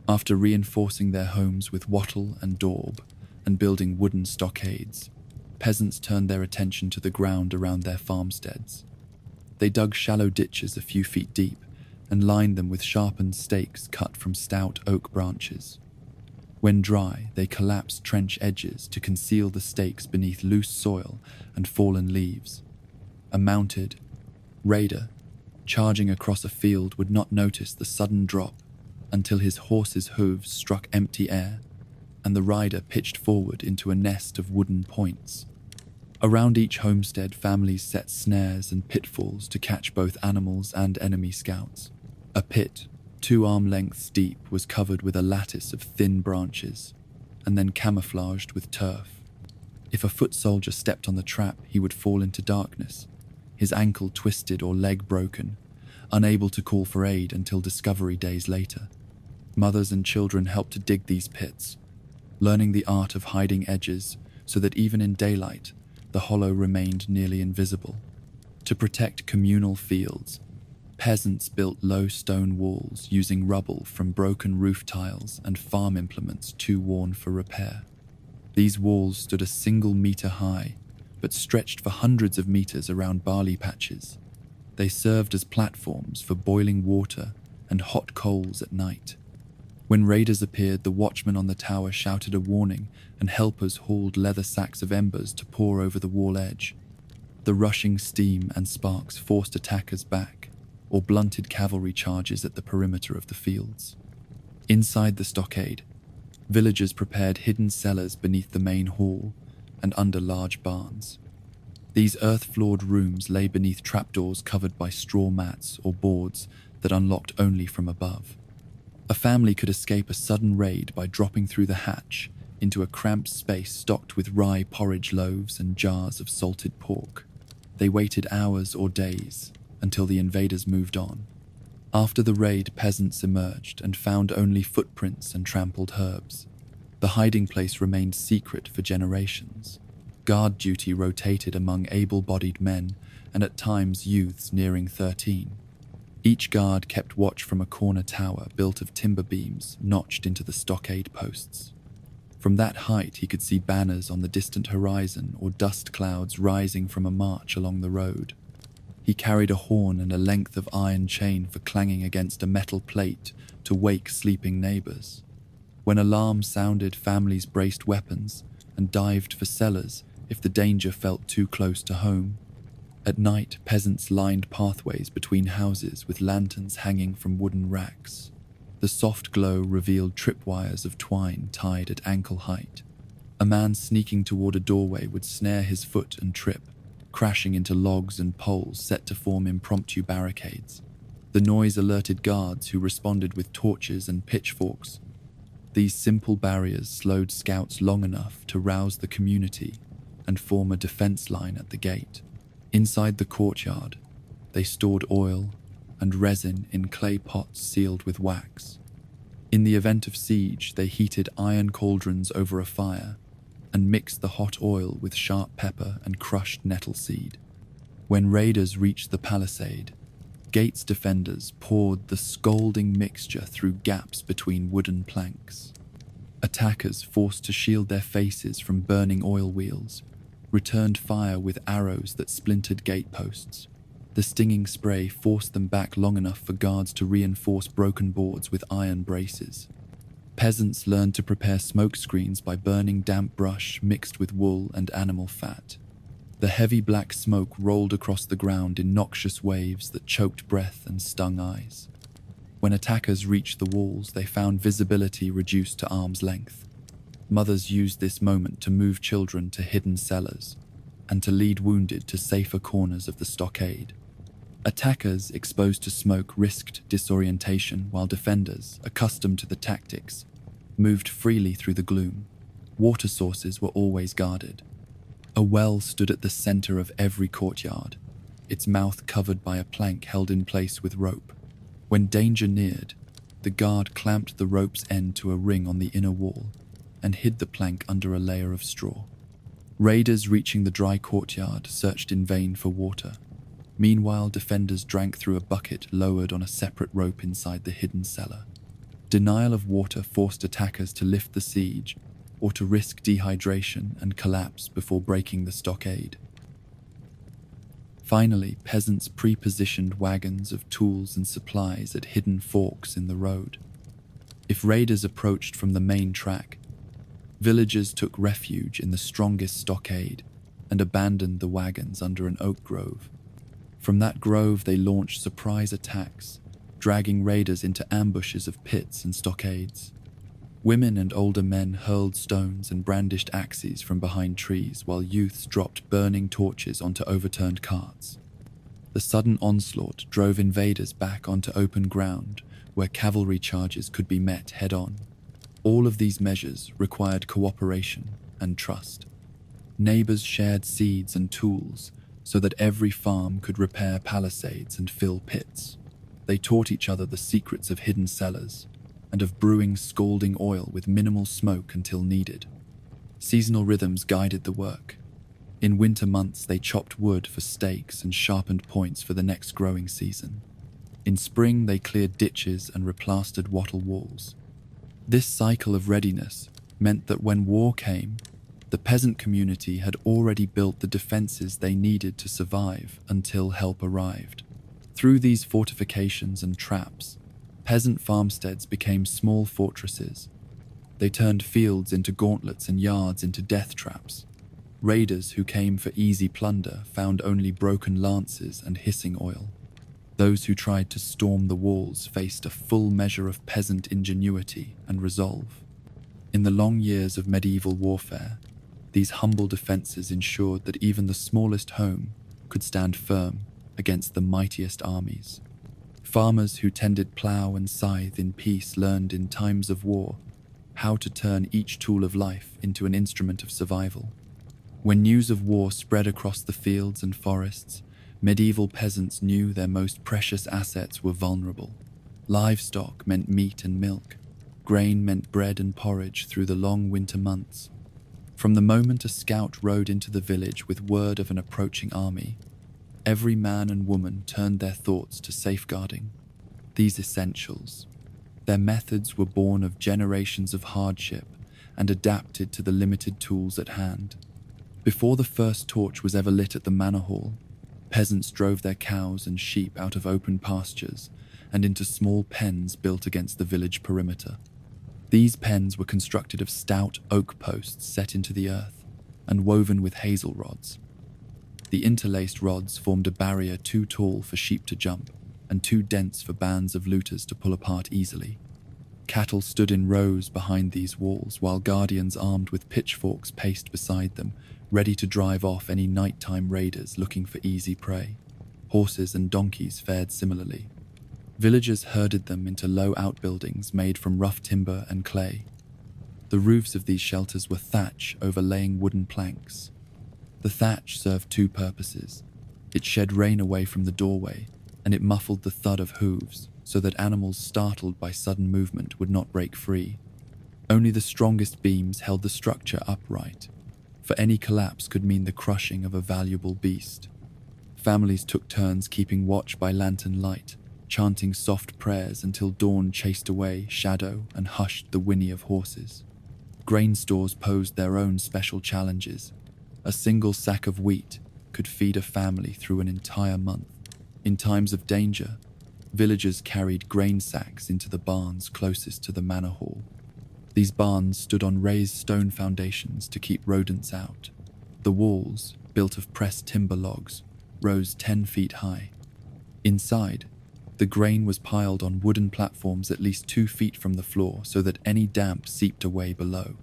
After reinforcing their homes with wattle and daub and building wooden stockades, peasants turned their attention to the ground around their farmsteads. They dug shallow ditches a few feet deep and lined them with sharpened stakes cut from stout oak branches. When dry, they collapsed trench edges to conceal the stakes beneath loose soil and fallen leaves. A mounted raider charging across a field would not notice the sudden drop until his horse's hooves struck empty air and the rider pitched forward into a nest of wooden points. Around each homestead, families set snares and pitfalls to catch both animals and enemy scouts. A pit, 2 arm lengths deep, was covered with a lattice of thin branches and then camouflaged with turf. If a foot soldier stepped on the trap, he would fall into darkness, his ankle twisted or leg broken, unable to call for aid until discovery days later. Mothers and children helped to dig these pits, learning the art of hiding edges so that even in daylight, the hollow remained nearly invisible. To protect communal fields, peasants built low stone walls using rubble from broken roof tiles and farm implements too worn for repair. These walls stood a single meter high, but stretched for hundreds of meters around barley patches. They served as platforms for boiling water and hot coals at night. When raiders appeared, the watchman on the tower shouted a warning, and helpers hauled leather sacks of embers to pour over the wall edge. The rushing steam and sparks forced attackers back, or blunted cavalry charges at the perimeter of the fields. Inside the stockade, villagers prepared hidden cellars beneath the main hall and under large barns. These earth-floored rooms lay beneath trapdoors covered by straw mats or boards that unlocked only from above. A family could escape a sudden raid by dropping through the hatch into a cramped space stocked with rye porridge loaves and jars of salted pork. They waited hours or days until the invaders moved on. After the raid, peasants emerged and found only footprints and trampled herbs. The hiding place remained secret for generations. Guard duty rotated among able-bodied men and at times youths nearing 13. Each guard kept watch from a corner tower built of timber beams notched into the stockade posts. From that height he could see banners on the distant horizon or dust clouds rising from a march along the road. He carried a horn and a length of iron chain for clanging against a metal plate to wake sleeping neighbors. When alarms sounded, families braced weapons and dived for cellars if the danger felt too close to home. At night, peasants lined pathways between houses with lanterns hanging from wooden racks. The soft glow revealed tripwires of twine tied at ankle height. A man sneaking toward a doorway would snare his foot and trip, crashing into logs and poles set to form impromptu barricades. The noise alerted guards who responded with torches and pitchforks. These simple barriers slowed scouts long enough to rouse the community and form a defense line at the gate. Inside the courtyard, they stored oil and resin in clay pots sealed with wax. In the event of siege, they heated iron cauldrons over a fire and mixed the hot oil with sharp pepper and crushed nettle seed. When raiders reached the palisade, gate's defenders poured the scalding mixture through gaps between wooden planks. Attackers, forced to shield their faces from burning oil wheels, returned fire with arrows that splintered gateposts. The stinging spray forced them back long enough for guards to reinforce broken boards with iron braces. Peasants learned to prepare smoke screens by burning damp brush mixed with wool and animal fat. The heavy black smoke rolled across the ground in noxious waves that choked breath and stung eyes. When attackers reached the walls, they found visibility reduced to arm's length. Mothers used this moment to move children to hidden cellars and to lead wounded to safer corners of the stockade. Attackers exposed to smoke risked disorientation, while defenders, accustomed to the tactics, moved freely through the gloom. Water sources were always guarded. A well stood at the center of every courtyard, its mouth covered by a plank held in place with rope. When danger neared, the guard clamped the rope's end to a ring on the inner wall and hid the plank under a layer of straw. Raiders reaching the dry courtyard searched in vain for water. Meanwhile, defenders drank through a bucket lowered on a separate rope inside the hidden cellar. Denial of water forced attackers to lift the siege or to risk dehydration and collapse before breaking the stockade. Finally, peasants pre-positioned wagons of tools and supplies at hidden forks in the road. If raiders approached from the main track, villagers took refuge in the strongest stockade and abandoned the wagons under an oak grove. From that grove, they launched surprise attacks, dragging raiders into ambushes of pits and stockades. Women and older men hurled stones and brandished axes from behind trees, while youths dropped burning torches onto overturned carts. The sudden onslaught drove invaders back onto open ground where cavalry charges could be met head-on. All of these measures required cooperation and trust. Neighbors shared seeds and tools so that every farm could repair palisades and fill pits. They taught each other the secrets of hidden cellars and of brewing scalding oil with minimal smoke until needed. Seasonal rhythms guided the work. In winter months, they chopped wood for stakes and sharpened points for the next growing season. In spring, they cleared ditches and replastered wattle walls. This cycle of readiness meant that when war came, the peasant community had already built the defenses they needed to survive until help arrived. Through these fortifications and traps, peasant farmsteads became small fortresses. They turned fields into gauntlets and yards into death traps. Raiders who came for easy plunder found only broken lances and hissing oil. Those who tried to storm the walls faced a full measure of peasant ingenuity and resolve. In the long years of medieval warfare, These humble defenses ensured that even the smallest home could stand firm against the mightiest armies. Farmers who tended plough and scythe in peace learned in times of war how to turn each tool of life into an instrument of survival. When news of war spread across the fields and forests, medieval peasants knew their most precious assets were vulnerable. Livestock meant meat and milk. Grain meant bread and porridge through the long winter months. From the moment a scout rode into the village with word of an approaching army, every man and woman turned their thoughts to safeguarding these essentials. Their methods were born of generations of hardship and adapted to the limited tools at hand. Before the first torch was ever lit at the manor hall, peasants drove their cows and sheep out of open pastures and into small pens built against the village perimeter. These pens were constructed of stout oak posts set into the earth and woven with hazel rods. The interlaced rods formed a barrier too tall for sheep to jump and too dense for bands of looters to pull apart easily. Cattle stood in rows behind these walls, while guardians armed with pitchforks paced beside them, ready to drive off any nighttime raiders looking for easy prey. Horses and donkeys fared similarly. Villagers herded them into low outbuildings made from rough timber and clay. The roofs of these shelters were thatch overlaying wooden planks. The thatch served two purposes. It shed rain away from the doorway, and it muffled the thud of hooves so that animals startled by sudden movement would not break free. Only the strongest beams held the structure upright, for any collapse could mean the crushing of a valuable beast. Families took turns keeping watch by lantern light, chanting soft prayers until dawn chased away shadow and hushed the whinny of horses. Grain stores posed their own special challenges. A single sack of wheat could feed a family through an entire month. In times of danger, villagers carried grain sacks into the barns closest to the manor hall. These barns stood on raised stone foundations to keep rodents out. The walls, built of pressed timber logs, rose 10 feet high. Inside, the grain was piled on wooden platforms at least 2 feet from the floor so that any damp seeped away below.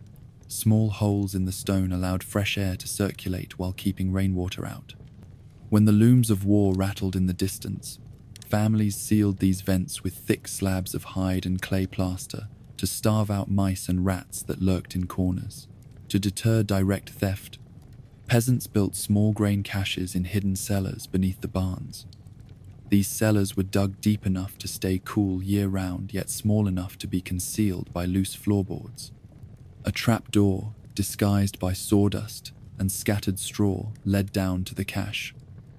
Small holes in the stone allowed fresh air to circulate while keeping rainwater out. When the looms of war rattled in the distance, families sealed these vents with thick slabs of hide and clay plaster to starve out mice and rats that lurked in corners. To deter direct theft, peasants built small grain caches in hidden cellars beneath the barns. These cellars were dug deep enough to stay cool year-round, yet small enough to be concealed by loose floorboards. A trap door, disguised by sawdust and scattered straw, led down to the cache.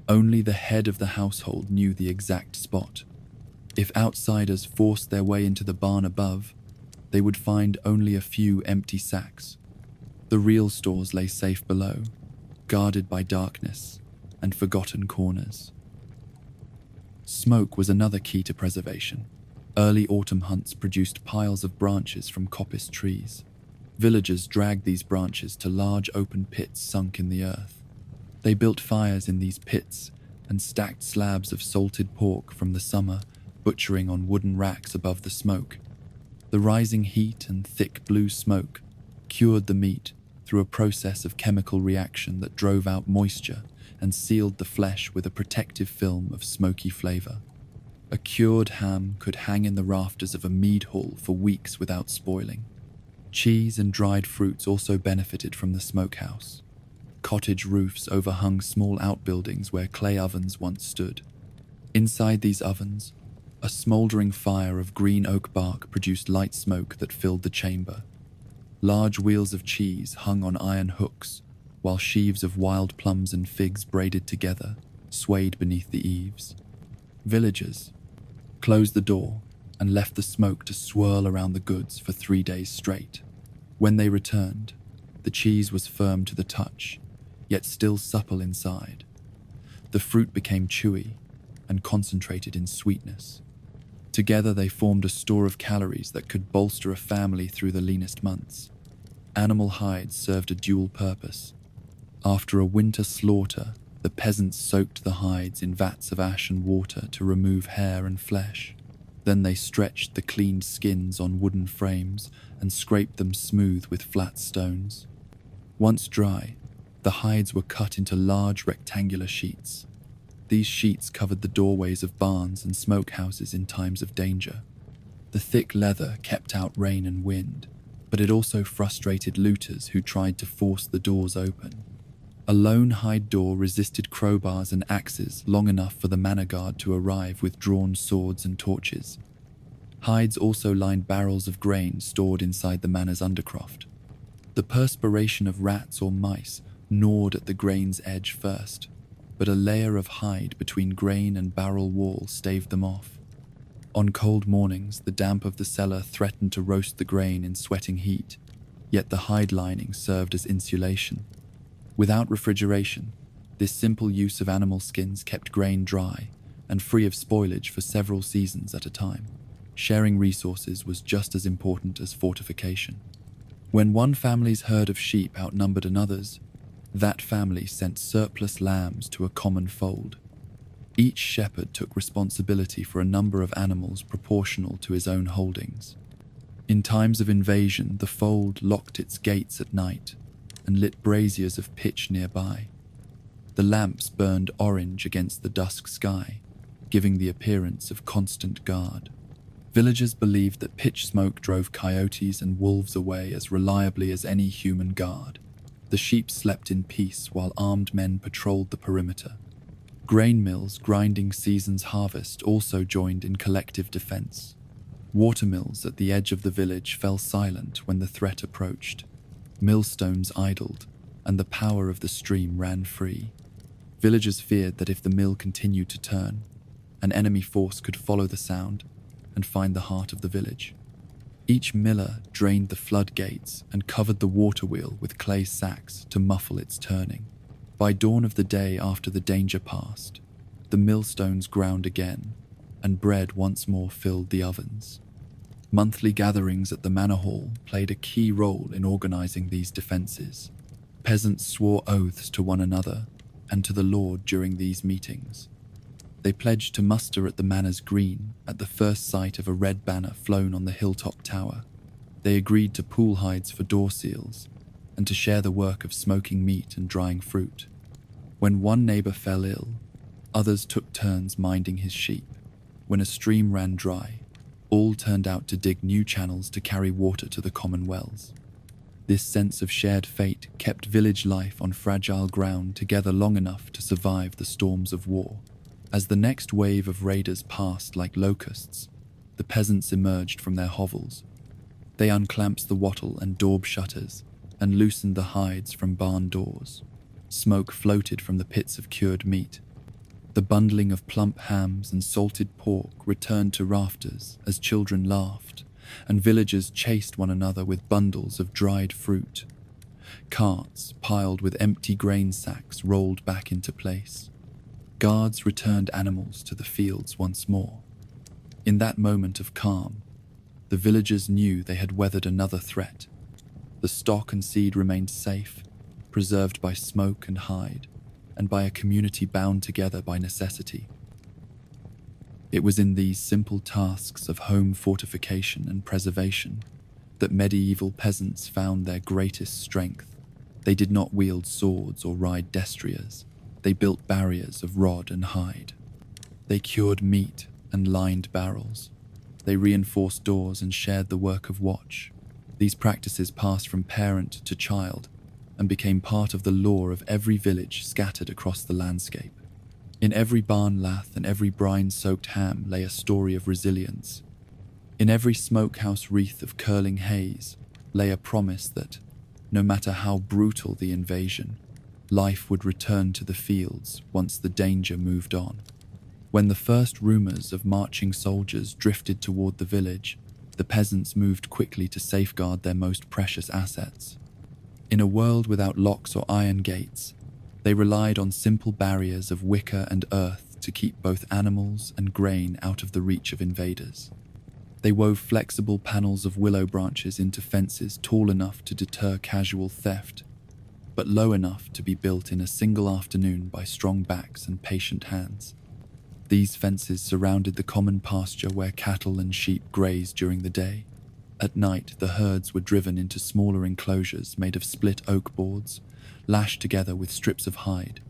Only the head of the household knew the exact spot. If outsiders forced their way into the barn above, they would find only a few empty sacks. The real stores lay safe below, guarded by darkness and forgotten corners. Smoke was another key to preservation. Early autumn hunts produced piles of branches from coppice trees. Villagers dragged these branches to large open pits sunk in the earth. They built fires in these pits and stacked slabs of salted pork from the summer, butchering on wooden racks above the smoke. The rising heat and thick blue smoke cured the meat through a process of chemical reaction that drove out moisture and sealed the flesh with a protective film of smoky flavor. A cured ham could hang in the rafters of a mead hall for weeks without spoiling. Cheese and dried fruits also benefited from the smokehouse. Cottage roofs overhung small outbuildings where clay ovens once stood. Inside these ovens, a smouldering fire of green oak bark produced light smoke that filled the chamber. Large wheels of cheese hung on iron hooks, while sheaves of wild plums and figs braided together swayed beneath the eaves. Villagers closed the door and left the smoke to swirl around the goods for 3 days straight. When they returned, the cheese was firm to the touch, yet still supple inside. The fruit became chewy and concentrated in sweetness. Together they formed a store of calories that could bolster a family through the leanest months. Animal hides served a dual purpose. After a winter slaughter, the peasants soaked the hides in vats of ash and water to remove hair and flesh. Then they stretched the cleaned skins on wooden frames and scraped them smooth with flat stones. Once dry, the hides were cut into large rectangular sheets. These sheets covered the doorways of barns and smokehouses in times of danger. The thick leather kept out rain and wind, but it also frustrated looters who tried to force the doors open. A lone hide door resisted crowbars and axes long enough for the manor guard to arrive with drawn swords and torches. Hides also lined barrels of grain stored inside the manor's undercroft. The perspiration of rats or mice gnawed at the grain's edge first, but a layer of hide between grain and barrel wall staved them off. On cold mornings, the damp of the cellar threatened to roast the grain in sweating heat, yet the hide lining served as insulation. Without refrigeration, this simple use of animal skins kept grain dry and free of spoilage for several seasons at a time. Sharing resources was just as important as fortification. When one family's herd of sheep outnumbered another's, that family sent surplus lambs to a common fold. Each shepherd took responsibility for a number of animals proportional to his own holdings. In times of invasion, the fold locked its gates at night and lit braziers of pitch nearby. The lamps burned orange against the dusk sky, giving the appearance of constant guard. Villagers believed that pitch smoke drove coyotes and wolves away as reliably as any human guard. The sheep slept in peace while armed men patrolled the perimeter. Grain mills grinding season's harvest also joined in collective defense. Watermills at the edge of the village fell silent when the threat approached. Millstones idled, and the power of the stream ran free. Villagers feared that if the mill continued to turn, an enemy force could follow the sound and find the heart of the village. Each miller drained the floodgates and covered the water wheel with clay sacks to muffle its turning. By dawn of the day after the danger passed, the millstones ground again, and bread once more filled the ovens. Monthly gatherings at the manor hall played a key role in organizing these defenses. Peasants swore oaths to one another and to the Lord during these meetings. They pledged to muster at the manor's green at the first sight of a red banner flown on the hilltop tower. They agreed to pool hides for door seals and to share the work of smoking meat and drying fruit. When one neighbor fell ill, others took turns minding his sheep. When a stream ran dry, all turned out to dig new channels to carry water to the common wells. This sense of shared fate kept village life on fragile ground together long enough to survive the storms of war. As the next wave of raiders passed like locusts, the peasants emerged from their hovels. They unclamped the wattle and daub shutters and loosened the hides from barn doors. Smoke floated from the pits of cured meat. The bundling of plump hams and salted pork returned to rafters as children laughed, and villagers chased one another with bundles of dried fruit. Carts piled with empty grain sacks rolled back into place. Guards returned animals to the fields once more. In that moment of calm, the villagers knew they had weathered another threat. The stock and seed remained safe, preserved by smoke and hide, and by a community bound together by necessity. It was in these simple tasks of home fortification and preservation that medieval peasants found their greatest strength. They did not wield swords or ride destriers. They built barriers of rod and hide. They cured meat and lined barrels. They reinforced doors and shared the work of watch. These practices passed from parent to child and became part of the lore of every village scattered across the landscape. In every barn lath and every brine-soaked ham lay a story of resilience. In every smokehouse wreath of curling haze lay a promise that, no matter how brutal the invasion, life would return to the fields once the danger moved on. When the first rumors of marching soldiers drifted toward the village, the peasants moved quickly to safeguard their most precious assets. In a world without locks or iron gates, they relied on simple barriers of wicker and earth to keep both animals and grain out of the reach of invaders. They wove flexible panels of willow branches into fences tall enough to deter casual theft, but low enough to be built in a single afternoon by strong backs and patient hands. These fences surrounded the common pasture where cattle and sheep grazed during the day. At night, the herds were driven into smaller enclosures made of split oak boards, lashed together with strips of hide.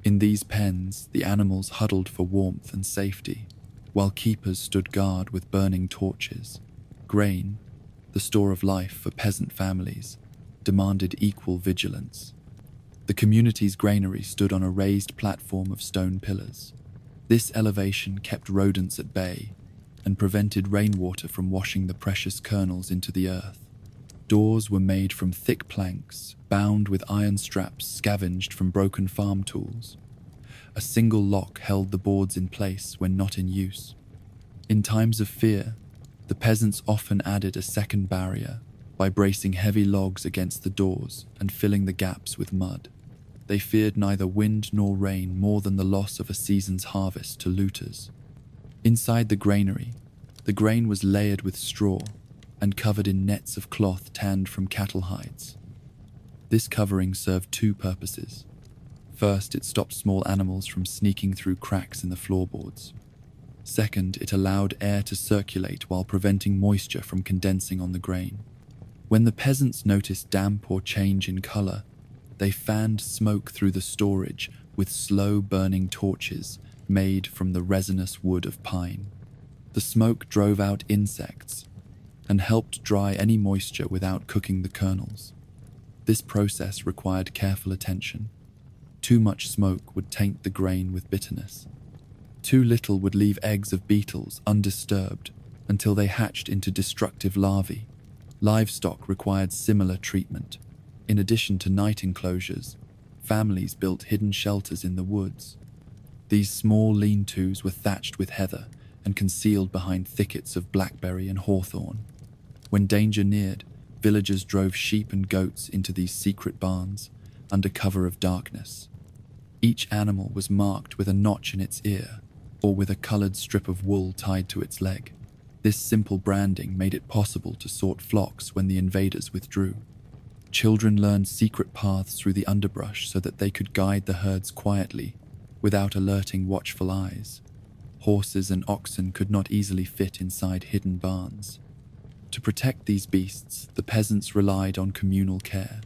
In these pens, the animals huddled for warmth and safety, while keepers stood guard with burning torches. Grain, the store of life for peasant families, demanded equal vigilance. The community's granary stood on a raised platform of stone pillars. This elevation kept rodents at bay and prevented rainwater from washing the precious kernels into the earth. Doors were made from thick planks, bound with iron straps scavenged from broken farm tools. A single lock held the boards in place when not in use. In times of fear, the peasants often added a second barrier by bracing heavy logs against the doors and filling the gaps with mud. They feared neither wind nor rain more than the loss of a season's harvest to looters. Inside the granary, the grain was layered with straw and covered in nets of cloth tanned from cattle hides. This covering served two purposes. First, it stopped small animals from sneaking through cracks in the floorboards. Second, it allowed air to circulate while preventing moisture from condensing on the grain. When the peasants noticed damp or change in color, they fanned smoke through the storage with slow-burning torches made from the resinous wood of pine. The smoke drove out insects and helped dry any moisture without cooking the kernels. This process required careful attention. Too much smoke would taint the grain with bitterness. Too little would leave eggs of beetles undisturbed until they hatched into destructive larvae. Livestock required similar treatment. In addition to night enclosures, families built hidden shelters in the woods. These small lean-tos were thatched with heather and concealed behind thickets of blackberry and hawthorn. When danger neared, villagers drove sheep and goats into these secret barns under cover of darkness. Each animal was marked with a notch in its ear or with a colored strip of wool tied to its leg. This simple branding made it possible to sort flocks when the invaders withdrew. Children learned secret paths through the underbrush so that they could guide the herds quietly, without alerting watchful eyes. Horses and oxen could not easily fit inside hidden barns. To protect these beasts, the peasants relied on communal care.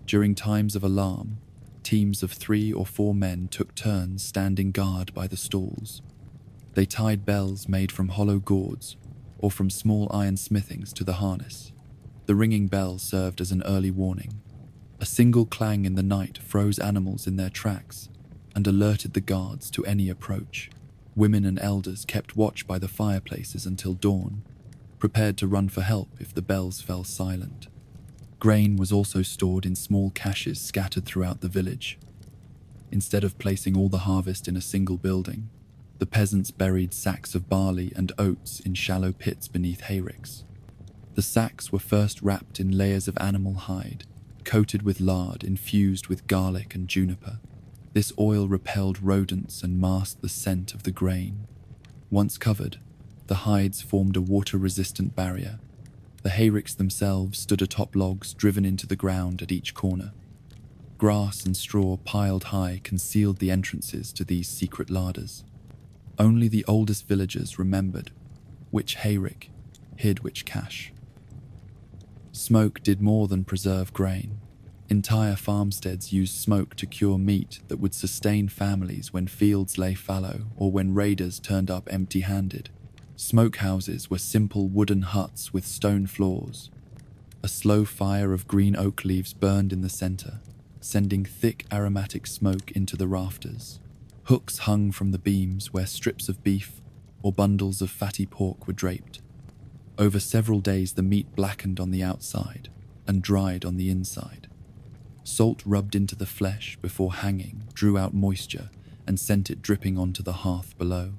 During times of alarm, teams of 3 or 4 men took turns standing guard by the stalls. They tied bells made from hollow gourds or from small iron smithings to the harness. The ringing bell served as an early warning. A single clang in the night froze animals in their tracks and alerted the guards to any approach. Women and elders kept watch by the fireplaces until dawn, prepared to run for help if the bells fell silent. Grain was also stored in small caches scattered throughout the village. Instead of placing all the harvest in a single building, the peasants buried sacks of barley and oats in shallow pits beneath hayricks. The sacks were first wrapped in layers of animal hide, coated with lard infused with garlic and juniper. This oil repelled rodents and masked the scent of the grain. Once covered, the hides formed a water-resistant barrier. The hayricks themselves stood atop logs driven into the ground at each corner. Grass and straw piled high concealed the entrances to these secret larders. Only the oldest villagers remembered which hayrick hid which cache. Smoke did more than preserve grain. Entire farmsteads used smoke to cure meat that would sustain families when fields lay fallow or when raiders turned up empty-handed. Smokehouses were simple wooden huts with stone floors. A slow fire of green oak leaves burned in the center, sending thick aromatic smoke into the rafters. Hooks hung from the beams where strips of beef or bundles of fatty pork were draped. Over several days the meat blackened on the outside and dried on the inside. Salt rubbed into the flesh before hanging drew out moisture and sent it dripping onto the hearth below.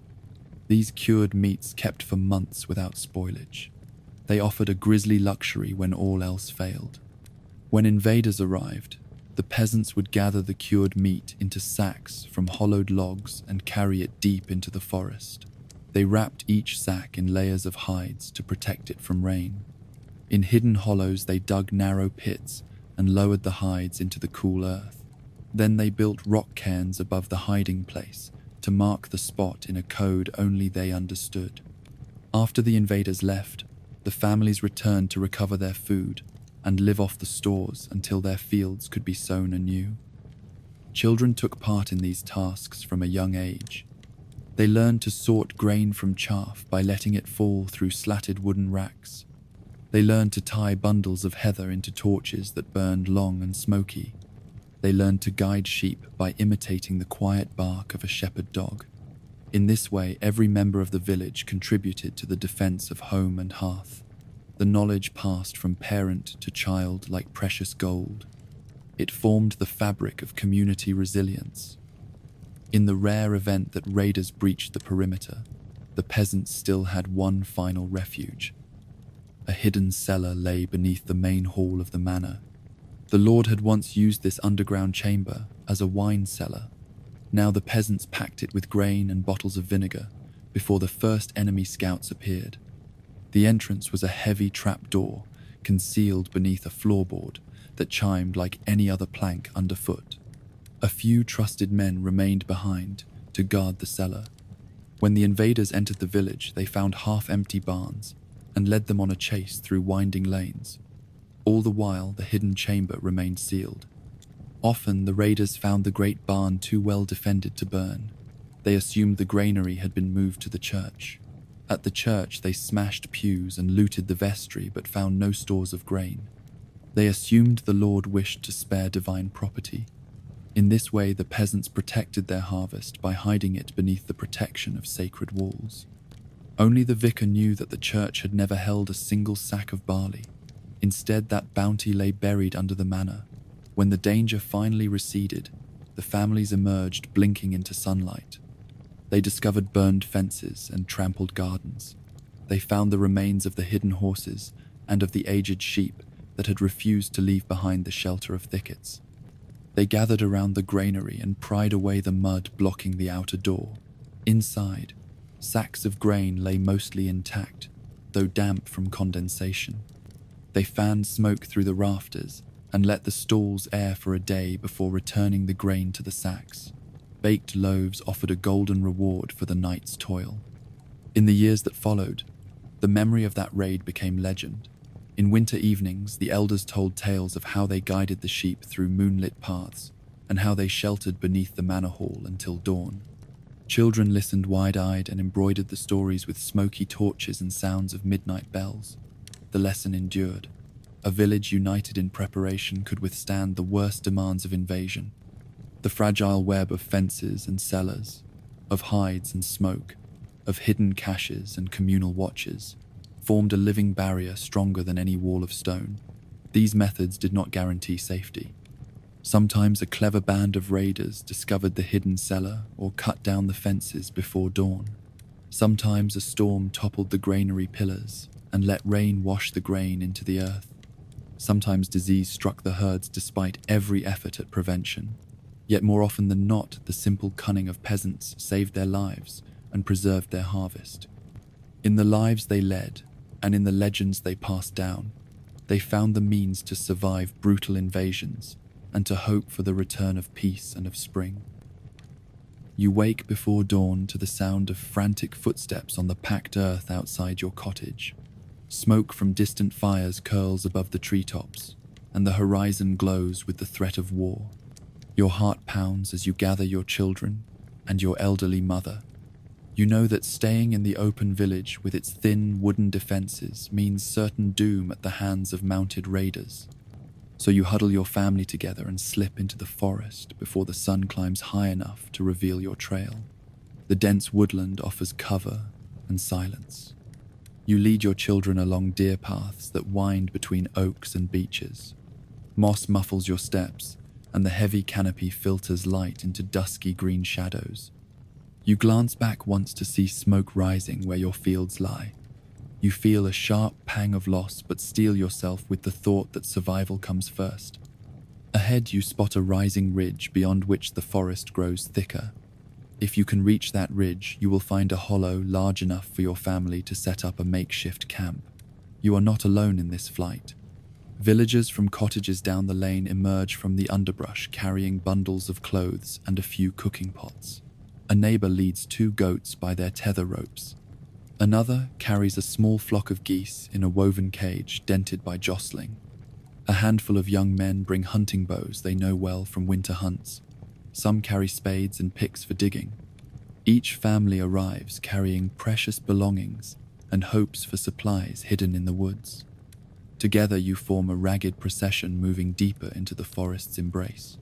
These cured meats kept for months without spoilage. They offered a grisly luxury when all else failed. When invaders arrived, the peasants would gather the cured meat into sacks from hollowed logs and carry it deep into the forest. They wrapped each sack in layers of hides to protect it from rain. In hidden hollows they dug narrow pits and lowered the hides into the cool earth. Then they built rock cairns above the hiding place to mark the spot in a code only they understood. After the invaders left, The families returned to recover their food and live off the stores until their fields could be sown anew. Children took part in these tasks from a young age. They learned to sort grain from chaff by letting it fall through slatted wooden racks. They learned to tie bundles of heather into torches that burned long and smoky. They learned to guide sheep by imitating the quiet bark of a shepherd dog. In this way, every member of the village contributed to the defense of home and hearth. The knowledge passed from parent to child like precious gold. It formed the fabric of community resilience. In the rare event that raiders breached the perimeter, the peasants still had one final refuge. A hidden cellar lay beneath the main hall of the manor. The lord had once used this underground chamber as a wine cellar. Now the peasants packed it with grain and bottles of vinegar before the first enemy scouts appeared. The entrance was a heavy trapdoor concealed beneath a floorboard that chimed like any other plank underfoot. A few trusted men remained behind to guard the cellar. When the invaders entered the village, they found half-empty barns and led them on a chase through winding lanes. All the while, the hidden chamber remained sealed. Often, the raiders found the great barn too well defended to burn. They assumed the granary had been moved to the church. At the church, they smashed pews and looted the vestry but found no stores of grain. They assumed the Lord wished to spare divine property. In this way, the peasants protected their harvest by hiding it beneath the protection of sacred walls. Only the vicar knew that the church had never held a single sack of barley. Instead, that bounty lay buried under the manor. When the danger finally receded, the families emerged blinking into sunlight. They discovered burned fences and trampled gardens. They found the remains of the hidden horses and of the aged sheep that had refused to leave behind the shelter of thickets. They gathered around the granary and pried away the mud blocking the outer door. Inside, sacks of grain lay mostly intact, though damp from condensation. They fanned smoke through the rafters and let the stalls air for a day before returning the grain to the sacks. Baked loaves offered a golden reward for the night's toil. In the years that followed, the memory of that raid became legend. In winter evenings, the elders told tales of how they guided the sheep through moonlit paths and how they sheltered beneath the manor hall until dawn. Children listened wide-eyed and embroidered the stories with smoky torches and sounds of midnight bells. The lesson endured. A village united in preparation could withstand the worst demands of invasion. The fragile web of fences and cellars, of hides and smoke, of hidden caches and communal watches, formed a living barrier stronger than any wall of stone. These methods did not guarantee safety. Sometimes a clever band of raiders discovered the hidden cellar or cut down the fences before dawn. Sometimes a storm toppled the granary pillars and let rain wash the grain into the earth. Sometimes disease struck the herds despite every effort at prevention. Yet more often than not, the simple cunning of peasants saved their lives and preserved their harvest. In the lives they led, and in the legends they passed down, they found the means to survive brutal invasions and to hope for the return of peace and of spring. You wake before dawn to the sound of frantic footsteps on the packed earth outside your cottage. Smoke from distant fires curls above the treetops, and the horizon glows with the threat of war. Your heart pounds as you gather your children and your elderly mother. You know that staying in the open village with its thin wooden defenses means certain doom at the hands of mounted raiders. So you huddle your family together and slip into the forest before the sun climbs high enough to reveal your trail. The dense woodland offers cover and silence. You lead your children along deer paths that wind between oaks and beeches. Moss muffles your steps, and the heavy canopy filters light into dusky green shadows. You glance back once to see smoke rising where your fields lie. You feel a sharp pang of loss but steel yourself with the thought that survival comes first. Ahead you spot a rising ridge beyond which the forest grows thicker. If you can reach that ridge, you will find a hollow large enough for your family to set up a makeshift camp. You are not alone in this flight. Villagers from cottages down the lane emerge from the underbrush carrying bundles of clothes and a few cooking pots. A neighbor leads 2 goats by their tether ropes. Another carries a small flock of geese in a woven cage dented by jostling. A handful of young men bring hunting bows they know well from winter hunts. Some carry spades and picks for digging. Each family arrives carrying precious belongings and hopes for supplies hidden in the woods. Together you form a ragged procession moving deeper into the forest's embrace.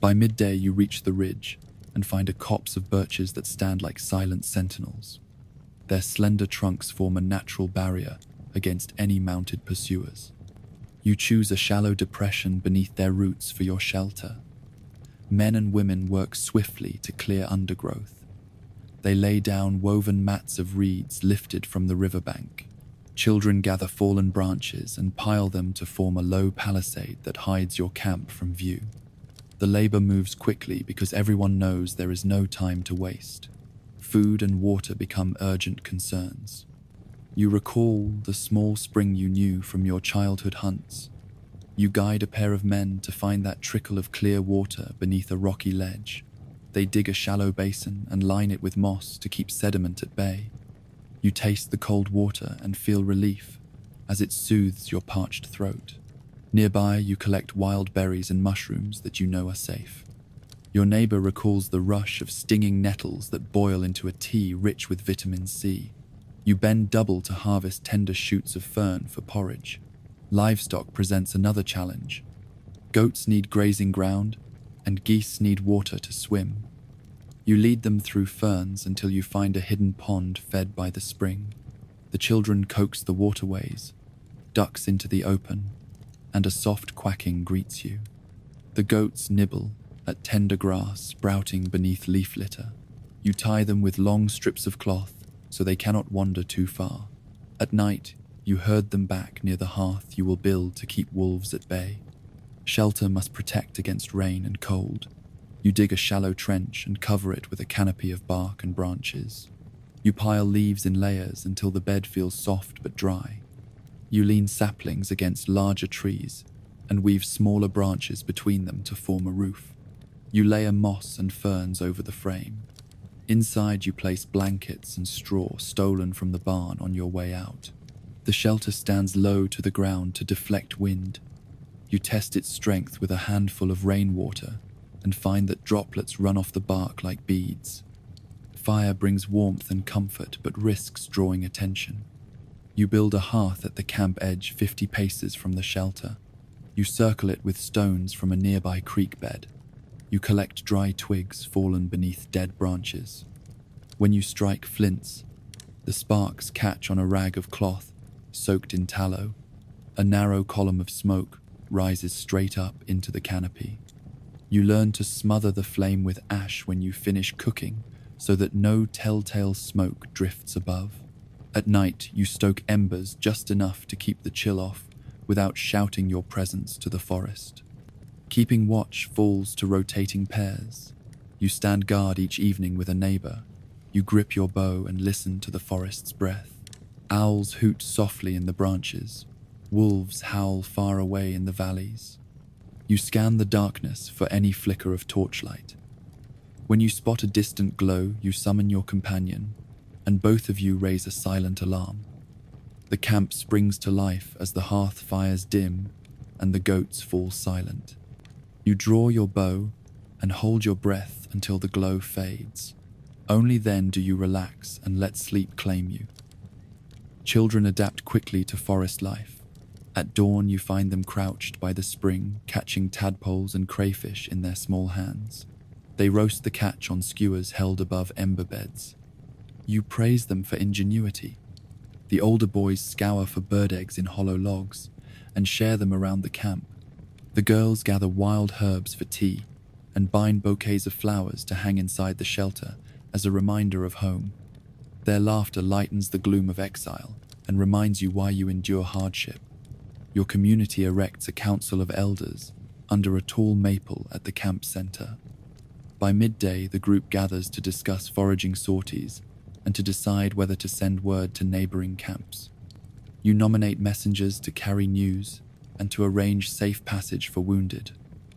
By midday you reach the ridge and find a copse of birches that stand like silent sentinels. Their slender trunks form a natural barrier against any mounted pursuers. You choose a shallow depression beneath their roots for your shelter. Men and women work swiftly to clear undergrowth. They lay down woven mats of reeds lifted from the riverbank. Children gather fallen branches and pile them to form a low palisade that hides your camp from view. The labor moves quickly because everyone knows there is no time to waste. Food and water become urgent concerns. You recall the small spring you knew from your childhood hunts. You guide a pair of men to find that trickle of clear water beneath a rocky ledge. They dig a shallow basin and line it with moss to keep sediment at bay. You taste the cold water and feel relief as it soothes your parched throat. Nearby, you collect wild berries and mushrooms that you know are safe. Your neighbor recalls the rush of stinging nettles that boil into a tea rich with vitamin C. You bend double to harvest tender shoots of fern for porridge. Livestock presents another challenge. Goats need grazing ground, and geese need water to swim. You lead them through ferns until you find a hidden pond fed by the spring. The children coax the waterways, ducks into the open, and a soft quacking greets you. The goats nibble at tender grass sprouting beneath leaf litter. You tie them with long strips of cloth so they cannot wander too far. At night, you herd them back near the hearth you will build to keep wolves at bay. Shelter must protect against rain and cold. You dig a shallow trench and cover it with a canopy of bark and branches. You pile leaves in layers until the bed feels soft but dry. You lean saplings against larger trees and weave smaller branches between them to form a roof. You layer moss and ferns over the frame. Inside you place blankets and straw stolen from the barn on your way out. The shelter stands low to the ground to deflect wind. You test its strength with a handful of rainwater and find that droplets run off the bark like beads. Fire brings warmth and comfort but risks drawing attention. You build a hearth at the camp edge 50 paces from the shelter. You circle it with stones from a nearby creek bed. You collect dry twigs fallen beneath dead branches. When you strike flints, the sparks catch on a rag of cloth soaked in tallow. A narrow column of smoke rises straight up into the canopy. You learn to smother the flame with ash when you finish cooking so that no telltale smoke drifts above. At night, you stoke embers just enough to keep the chill off without shouting your presence to the forest. Keeping watch falls to rotating pairs. You stand guard each evening with a neighbor. You grip your bow and listen to the forest's breath. Owls hoot softly in the branches. Wolves howl far away in the valleys. You scan the darkness for any flicker of torchlight. When you spot a distant glow, you summon your companion, and both of you raise a silent alarm. The camp springs to life as the hearth fires dim and the goats fall silent. You draw your bow and hold your breath until the glow fades. Only then do you relax and let sleep claim you. Children adapt quickly to forest life. At dawn, you find them crouched by the spring, catching tadpoles and crayfish in their small hands. They roast the catch on skewers held above ember beds. You praise them for ingenuity. The older boys scour for bird eggs in hollow logs and share them around the camp. The girls gather wild herbs for tea and bind bouquets of flowers to hang inside the shelter as a reminder of home. Their laughter lightens the gloom of exile and reminds you why you endure hardship. Your community erects a council of elders under a tall maple at the camp center. By midday, the group gathers to discuss foraging sorties and to decide whether to send word to neighboring camps. You nominate messengers to carry news and to arrange safe passage for wounded.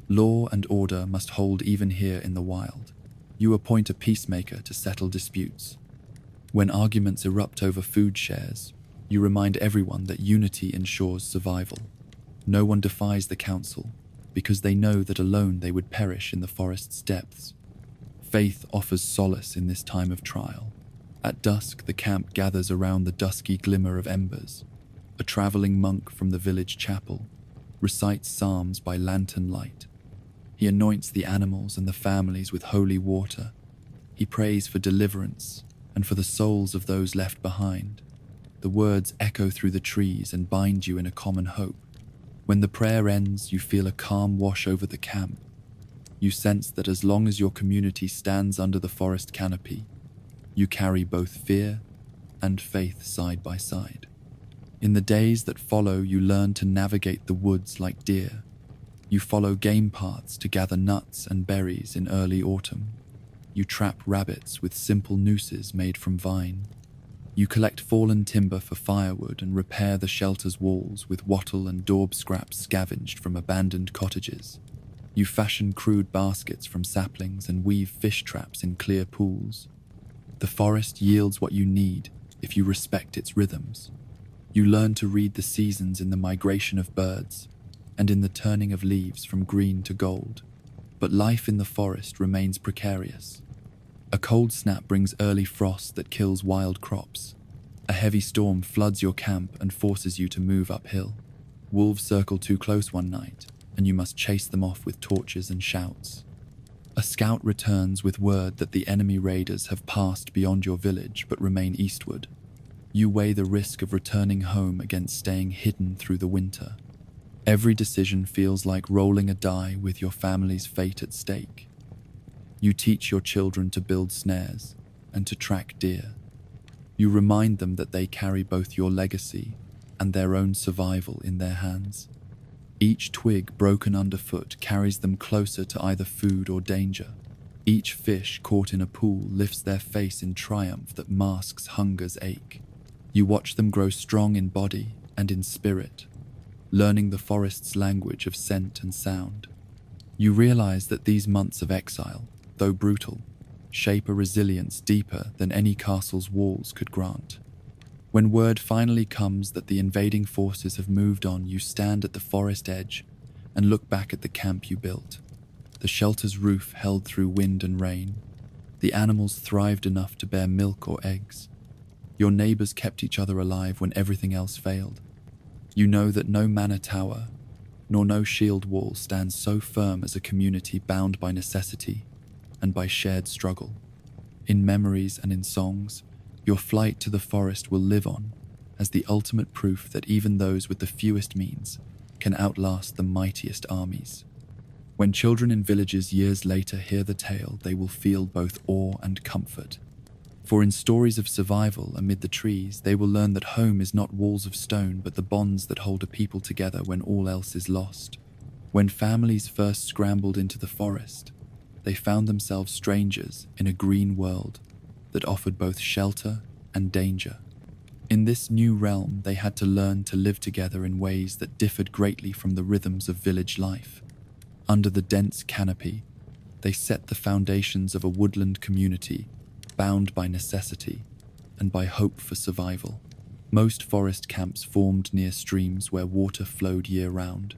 Law and order must hold even here in the wild. You appoint a peacemaker to settle disputes. When arguments erupt over food shares, you remind everyone that unity ensures survival. No one defies the council, because they know that alone they would perish in the forest's depths. Faith offers solace in this time of trial. At dusk, the camp gathers around the dusky glimmer of embers. A traveling monk from the village chapel recites psalms by lantern light. He anoints the animals and the families with holy water. He prays for deliverance and for the souls of those left behind. The words echo through the trees and bind you in a common hope. When the prayer ends, you feel a calm wash over the camp. You sense that as long as your community stands under the forest canopy, you carry both fear and faith side by side. In the days that follow, you learn to navigate the woods like deer. You follow game paths to gather nuts and berries in early autumn. You trap rabbits with simple nooses made from vine. You collect fallen timber for firewood and repair the shelter's walls with wattle and daub scraps scavenged from abandoned cottages. You fashion crude baskets from saplings and weave fish traps in clear pools. The forest yields what you need if you respect its rhythms. You learn to read the seasons in the migration of birds and in the turning of leaves from green to gold. But life in the forest remains precarious. A cold snap brings early frost that kills wild crops. A heavy storm floods your camp and forces you to move uphill. Wolves circle too close one night, and you must chase them off with torches and shouts. A scout returns with word that the enemy raiders have passed beyond your village but remain eastward. You weigh the risk of returning home against staying hidden through the winter. Every decision feels like rolling a die with your family's fate at stake. You teach your children to build snares and to track deer. You remind them that they carry both your legacy and their own survival in their hands. Each twig broken underfoot carries them closer to either food or danger. Each fish caught in a pool lifts their face in triumph that masks hunger's ache. You watch them grow strong in body and in spirit, learning the forest's language of scent and sound. You realize that these months of exile, though brutal, shape a resilience deeper than any castle's walls could grant. When word finally comes that the invading forces have moved on, you stand at the forest edge and look back at the camp you built. The shelter's roof held through wind and rain. The animals thrived enough to bear milk or eggs. Your neighbors kept each other alive when everything else failed. You know that no manor tower, nor no shield wall stands so firm as a community bound by necessity and by shared struggle. In memories and in songs, your flight to the forest will live on as the ultimate proof that even those with the fewest means can outlast the mightiest armies. When children in villages years later hear the tale, they will feel both awe and comfort. For in stories of survival amid the trees, they will learn that home is not walls of stone, but the bonds that hold a people together when all else is lost. When families first scrambled into the forest, they found themselves strangers in a green world that offered both shelter and danger. In this new realm, they had to learn to live together in ways that differed greatly from the rhythms of village life. Under the dense canopy, they set the foundations of a woodland community bound by necessity and by hope for survival. Most forest camps formed near streams where water flowed year-round.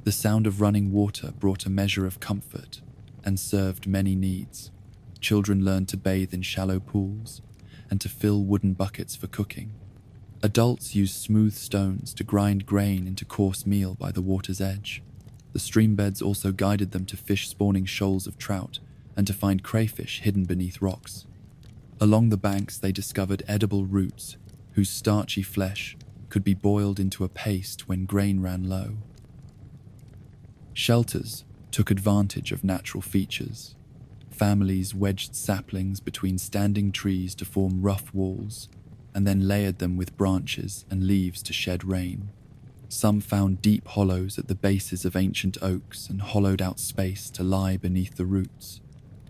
The sound of running water brought a measure of comfort and served many needs. Children learned to bathe in shallow pools and to fill wooden buckets for cooking. Adults used smooth stones to grind grain into coarse meal by the water's edge. The stream beds also guided them to fish spawning shoals of trout and to find crayfish hidden beneath rocks. Along the banks, they discovered edible roots whose starchy flesh could be boiled into a paste when grain ran low. Shelters took advantage of natural features. Families wedged saplings between standing trees to form rough walls, and then layered them with branches and leaves to shed rain. Some found deep hollows at the bases of ancient oaks and hollowed out space to lie beneath the roots.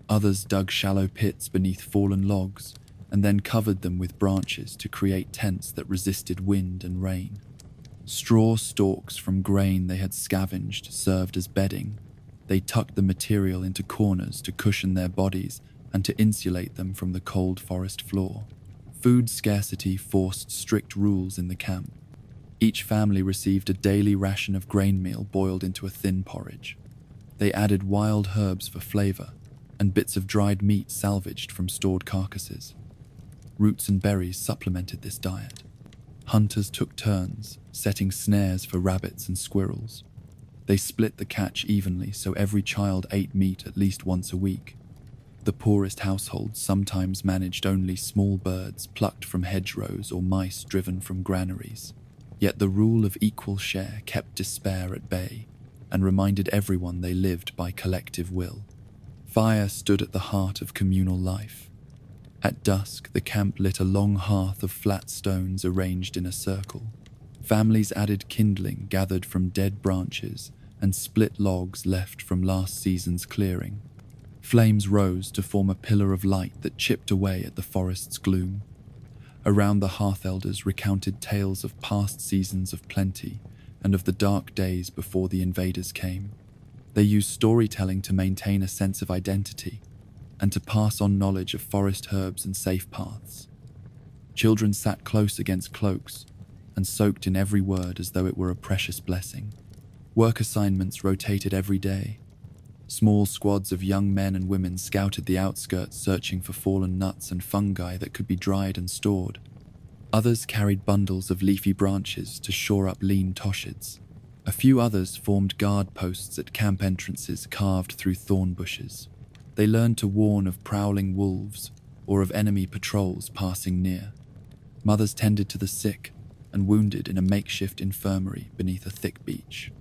Others dug shallow pits beneath fallen logs and then covered them with branches to create tents that resisted wind and rain. Straw stalks from grain they had scavenged served as bedding. They tucked the material into corners to cushion their bodies and to insulate them from the cold forest floor. Food scarcity forced strict rules in the camp. Each family received a daily ration of grain meal boiled into a thin porridge. They added wild herbs for flavor and bits of dried meat salvaged from stored carcasses. Roots and berries supplemented this diet. Hunters took turns, setting snares for rabbits and squirrels. They split the catch evenly so every child ate meat at least once a week. The poorest households sometimes managed only small birds plucked from hedgerows or mice driven from granaries. Yet the rule of equal share kept despair at bay and reminded everyone they lived by collective will. Fire stood at the heart of communal life. At dusk, the camp lit a long hearth of flat stones arranged in a circle. Families added kindling gathered from dead branches and split logs left from last season's clearing. Flames rose to form a pillar of light that chipped away at the forest's gloom. Around the hearth elders recounted tales of past seasons of plenty and of the dark days before the invaders came. They used storytelling to maintain a sense of identity and to pass on knowledge of forest herbs and safe paths. Children sat close against cloaks and soaked in every word as though it were a precious blessing. Work assignments rotated every day. Small squads of young men and women scouted the outskirts searching for fallen nuts and fungi that could be dried and stored. Others carried bundles of leafy branches to shore up lean toshids. A few others formed guard posts at camp entrances carved through thorn bushes. They learned to warn of prowling wolves or of enemy patrols passing near. Mothers tended to the sick and wounded in a makeshift infirmary beneath a thick beech.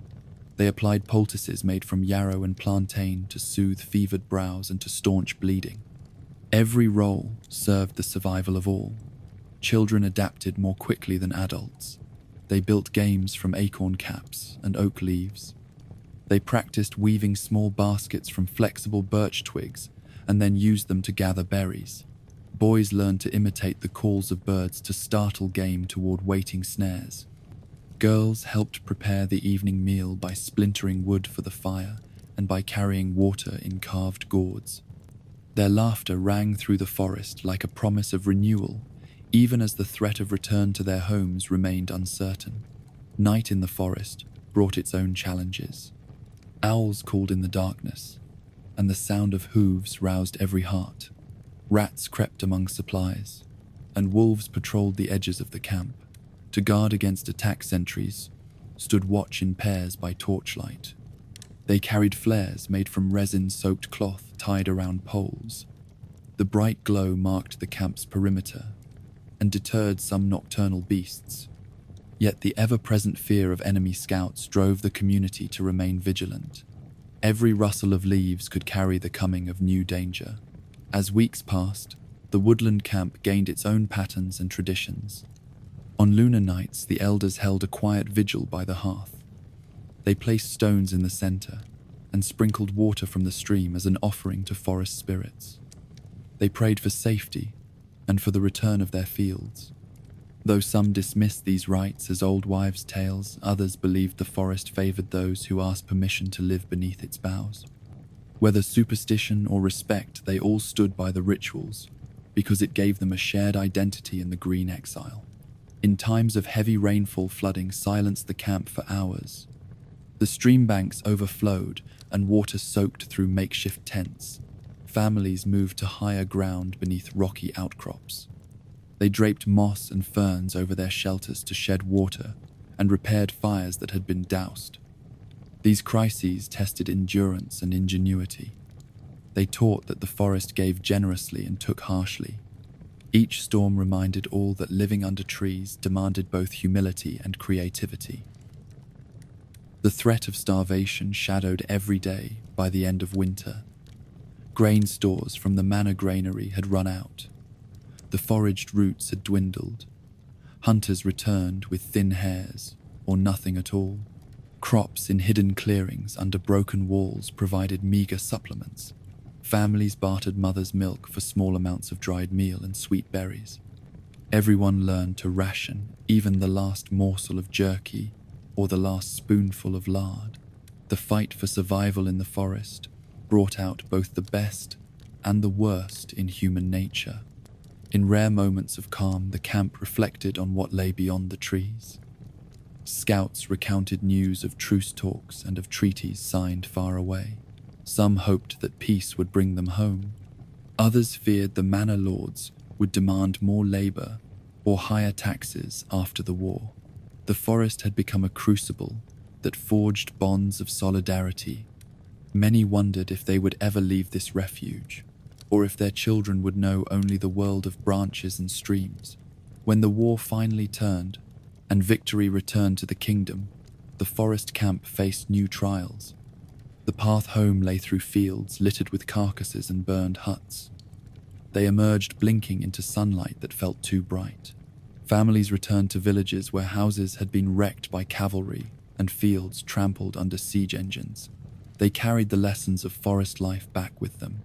They applied poultices made from yarrow and plantain to soothe fevered brows and to staunch bleeding. Every role served the survival of all. Children adapted more quickly than adults. They built games from acorn caps and oak leaves. They practiced weaving small baskets from flexible birch twigs and then used them to gather berries. Boys learned to imitate the calls of birds to startle game toward waiting snares. Girls helped prepare the evening meal by splintering wood for the fire and by carrying water in carved gourds. Their laughter rang through the forest like a promise of renewal, even as the threat of return to their homes remained uncertain. Night in the forest brought its own challenges. Owls called in the darkness, and the sound of hooves roused every heart. Rats crept among supplies, and wolves patrolled the edges of the camp. To guard against attack sentries, stood watch in pairs by torchlight. They carried flares made from resin-soaked cloth tied around poles. The bright glow marked the camp's perimeter and deterred some nocturnal beasts. Yet the ever-present fear of enemy scouts drove the community to remain vigilant. Every rustle of leaves could carry the coming of new danger. As weeks passed, the woodland camp gained its own patterns and traditions. On lunar nights, the elders held a quiet vigil by the hearth. They placed stones in the center and sprinkled water from the stream as an offering to forest spirits. They prayed for safety and for the return of their fields. Though some dismissed these rites as old wives' tales, others believed the forest favored those who asked permission to live beneath its boughs. Whether superstition or respect, they all stood by the rituals because it gave them a shared identity in the green exile. In times of heavy rainfall, flooding silenced the camp for hours. The stream banks overflowed and water soaked through makeshift tents. Families moved to higher ground beneath rocky outcrops. They draped moss and ferns over their shelters to shed water and repaired fires that had been doused. These crises tested endurance and ingenuity. They taught that the forest gave generously and took harshly. Each storm reminded all that living under trees demanded both humility and creativity. The threat of starvation shadowed every day by the end of winter. Grain stores from the manor granary had run out. The foraged roots had dwindled. Hunters returned with thin hairs or nothing at all. Crops in hidden clearings under broken walls provided meager supplements. Families bartered mother's milk for small amounts of dried meal and sweet berries. Everyone learned to ration even the last morsel of jerky or the last spoonful of lard. The fight for survival in the forest brought out both the best and the worst in human nature. In rare moments of calm, the camp reflected on what lay beyond the trees. Scouts recounted news of truce talks and of treaties signed far away. Some hoped that peace would bring them home. Others feared the manor lords would demand more labor or higher taxes after the war. The forest had become a crucible that forged bonds of solidarity. Many wondered if they would ever leave this refuge, or if their children would know only the world of branches and streams. When the war finally turned, and victory returned to the kingdom, the forest camp faced new trials. The path home lay through fields littered with carcasses and burned huts. They emerged blinking into sunlight that felt too bright. Families returned to villages where houses had been wrecked by cavalry and fields trampled under siege engines. They carried the lessons of forest life back with them.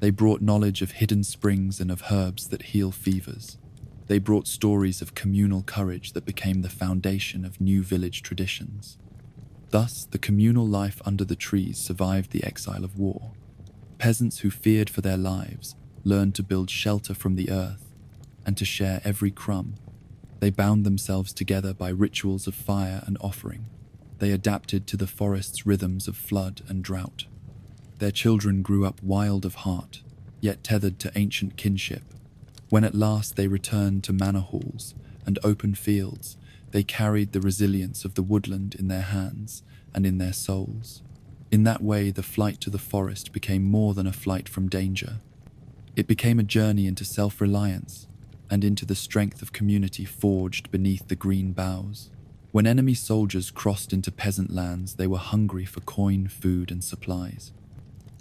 They brought knowledge of hidden springs and of herbs that heal fevers. They brought stories of communal courage that became the foundation of new village traditions. Thus, the communal life under the trees survived the exile of war. Peasants who feared for their lives learned to build shelter from the earth and to share every crumb. They bound themselves together by rituals of fire and offering. They adapted to the forest's rhythms of flood and drought. Their children grew up wild of heart, yet tethered to ancient kinship. When at last they returned to manor halls and open fields, they carried the resilience of the woodland in their hands and in their souls. In that way, the flight to the forest became more than a flight from danger. It became a journey into self-reliance and into the strength of community forged beneath the green boughs. When enemy soldiers crossed into peasant lands, they were hungry for coin, food, and supplies.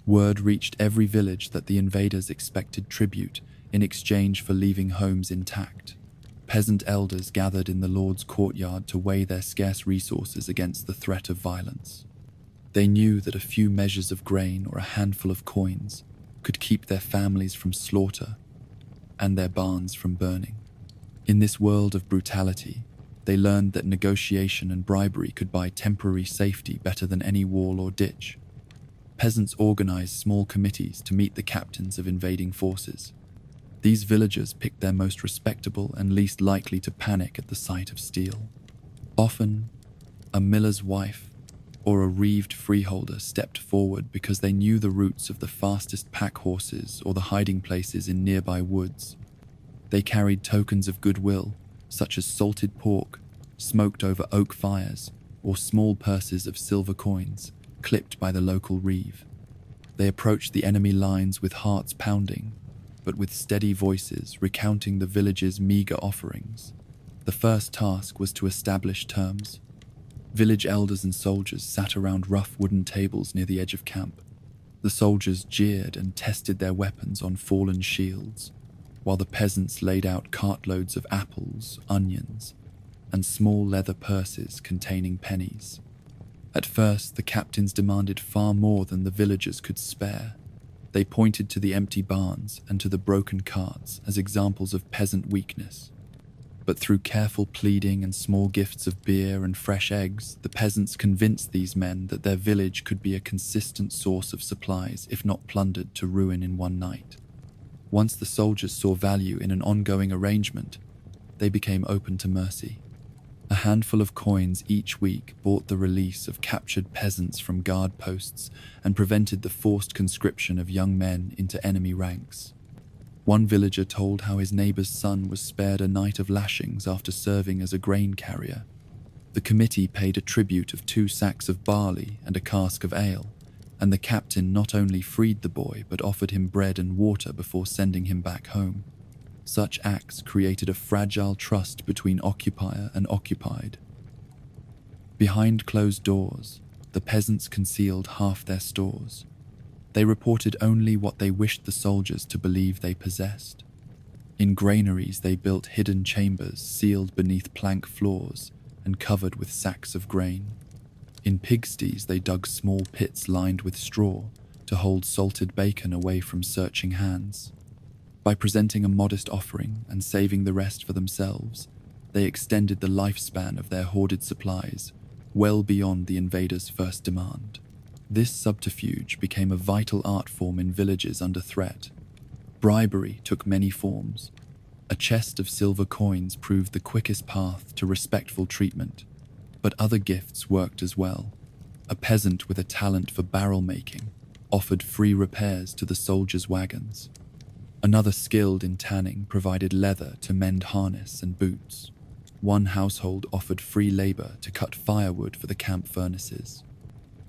Word reached every village that the invaders expected tribute in exchange for leaving homes intact. Peasant elders gathered in the Lord's courtyard to weigh their scarce resources against the threat of violence. They knew that a few measures of grain or a handful of coins could keep their families from slaughter and their barns from burning. In this world of brutality, they learned that negotiation and bribery could buy temporary safety better than any wall or ditch. Peasants organized small committees to meet the captains of invading forces. These villagers picked their most respectable and least likely to panic at the sight of steel. Often, a miller's wife or a reaved freeholder stepped forward because they knew the routes of the fastest pack horses or the hiding places in nearby woods. They carried tokens of goodwill, such as salted pork, smoked over oak fires, or small purses of silver coins, clipped by the local reeve. They approached the enemy lines with hearts pounding, but with steady voices recounting the village's meager offerings. The first task was to establish terms. Village elders and soldiers sat around rough wooden tables near the edge of camp. The soldiers jeered and tested their weapons on fallen shields, while the peasants laid out cartloads of apples, onions, and small leather purses containing pennies. At first, the captains demanded far more than the villagers could spare. They pointed to the empty barns and to the broken carts as examples of peasant weakness. But through careful pleading and small gifts of beer and fresh eggs, the peasants convinced these men that their village could be a consistent source of supplies, if not plundered to ruin in one night. Once the soldiers saw value in an ongoing arrangement, they became open to mercy. A handful of coins each week bought the release of captured peasants from guard posts and prevented the forced conscription of young men into enemy ranks. One villager told how his neighbor's son was spared a night of lashings after serving as a grain carrier. The committee paid a tribute of 2 sacks of barley and a cask of ale, and the captain not only freed the boy but offered him bread and water before sending him back home. Such acts created a fragile trust between occupier and occupied. Behind closed doors, the peasants concealed half their stores. They reported only what they wished the soldiers to believe they possessed. In granaries, they built hidden chambers sealed beneath plank floors and covered with sacks of grain. In pigsties, they dug small pits lined with straw to hold salted bacon away from searching hands. By presenting a modest offering and saving the rest for themselves, they extended the lifespan of their hoarded supplies well beyond the invaders' first demand. This subterfuge became a vital art form in villages under threat. Bribery took many forms, A chest of silver coins proved the quickest path to respectful treatment, but other gifts worked as well. A peasant with a talent for barrel making offered free repairs to the soldiers' wagons. Another skilled in tanning provided leather to mend harness and boots. One household offered free labor to cut firewood for the camp furnaces.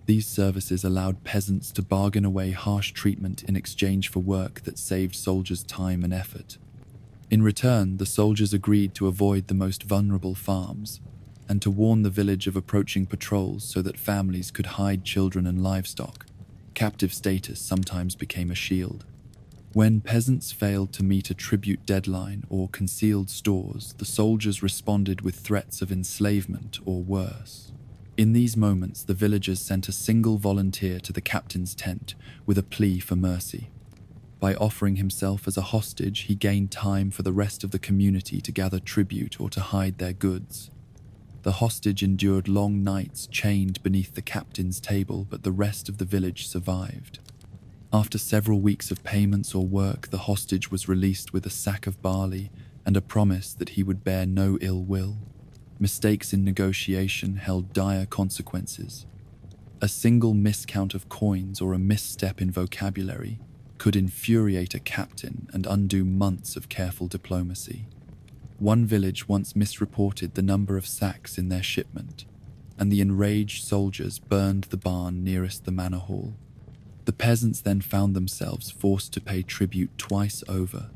These services allowed peasants to bargain away harsh treatment in exchange for work that saved soldiers time and effort. In return, the soldiers agreed to avoid the most vulnerable farms and to warn the village of approaching patrols so that families could hide children and livestock. Captive status sometimes became a shield. When peasants failed to meet a tribute deadline or concealed stores, the soldiers responded with threats of enslavement or worse. In these moments, the villagers sent a single volunteer to the captain's tent with a plea for mercy. By offering himself as a hostage, he gained time for the rest of the community to gather tribute or to hide their goods. The hostage endured long nights chained beneath the captain's table, but the rest of the village survived. After several weeks of payments or work, the hostage was released with a sack of barley and a promise that he would bear no ill will. Mistakes in negotiation held dire consequences. A single miscount of coins or a misstep in vocabulary could infuriate a captain and undo months of careful diplomacy. One village once misreported the number of sacks in their shipment, and the enraged soldiers burned the barn nearest the manor hall. The peasants then found themselves forced to pay tribute twice over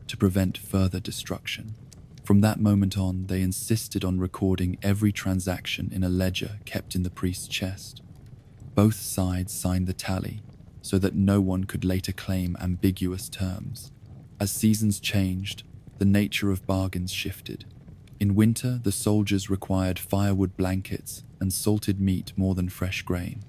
to prevent further destruction. From that moment on, they insisted on recording every transaction in a ledger kept in the priest's chest. Both sides signed the tally so that no one could later claim ambiguous terms. As seasons changed, the nature of bargains shifted. In winter, the soldiers required firewood blankets and salted meat more than fresh grain.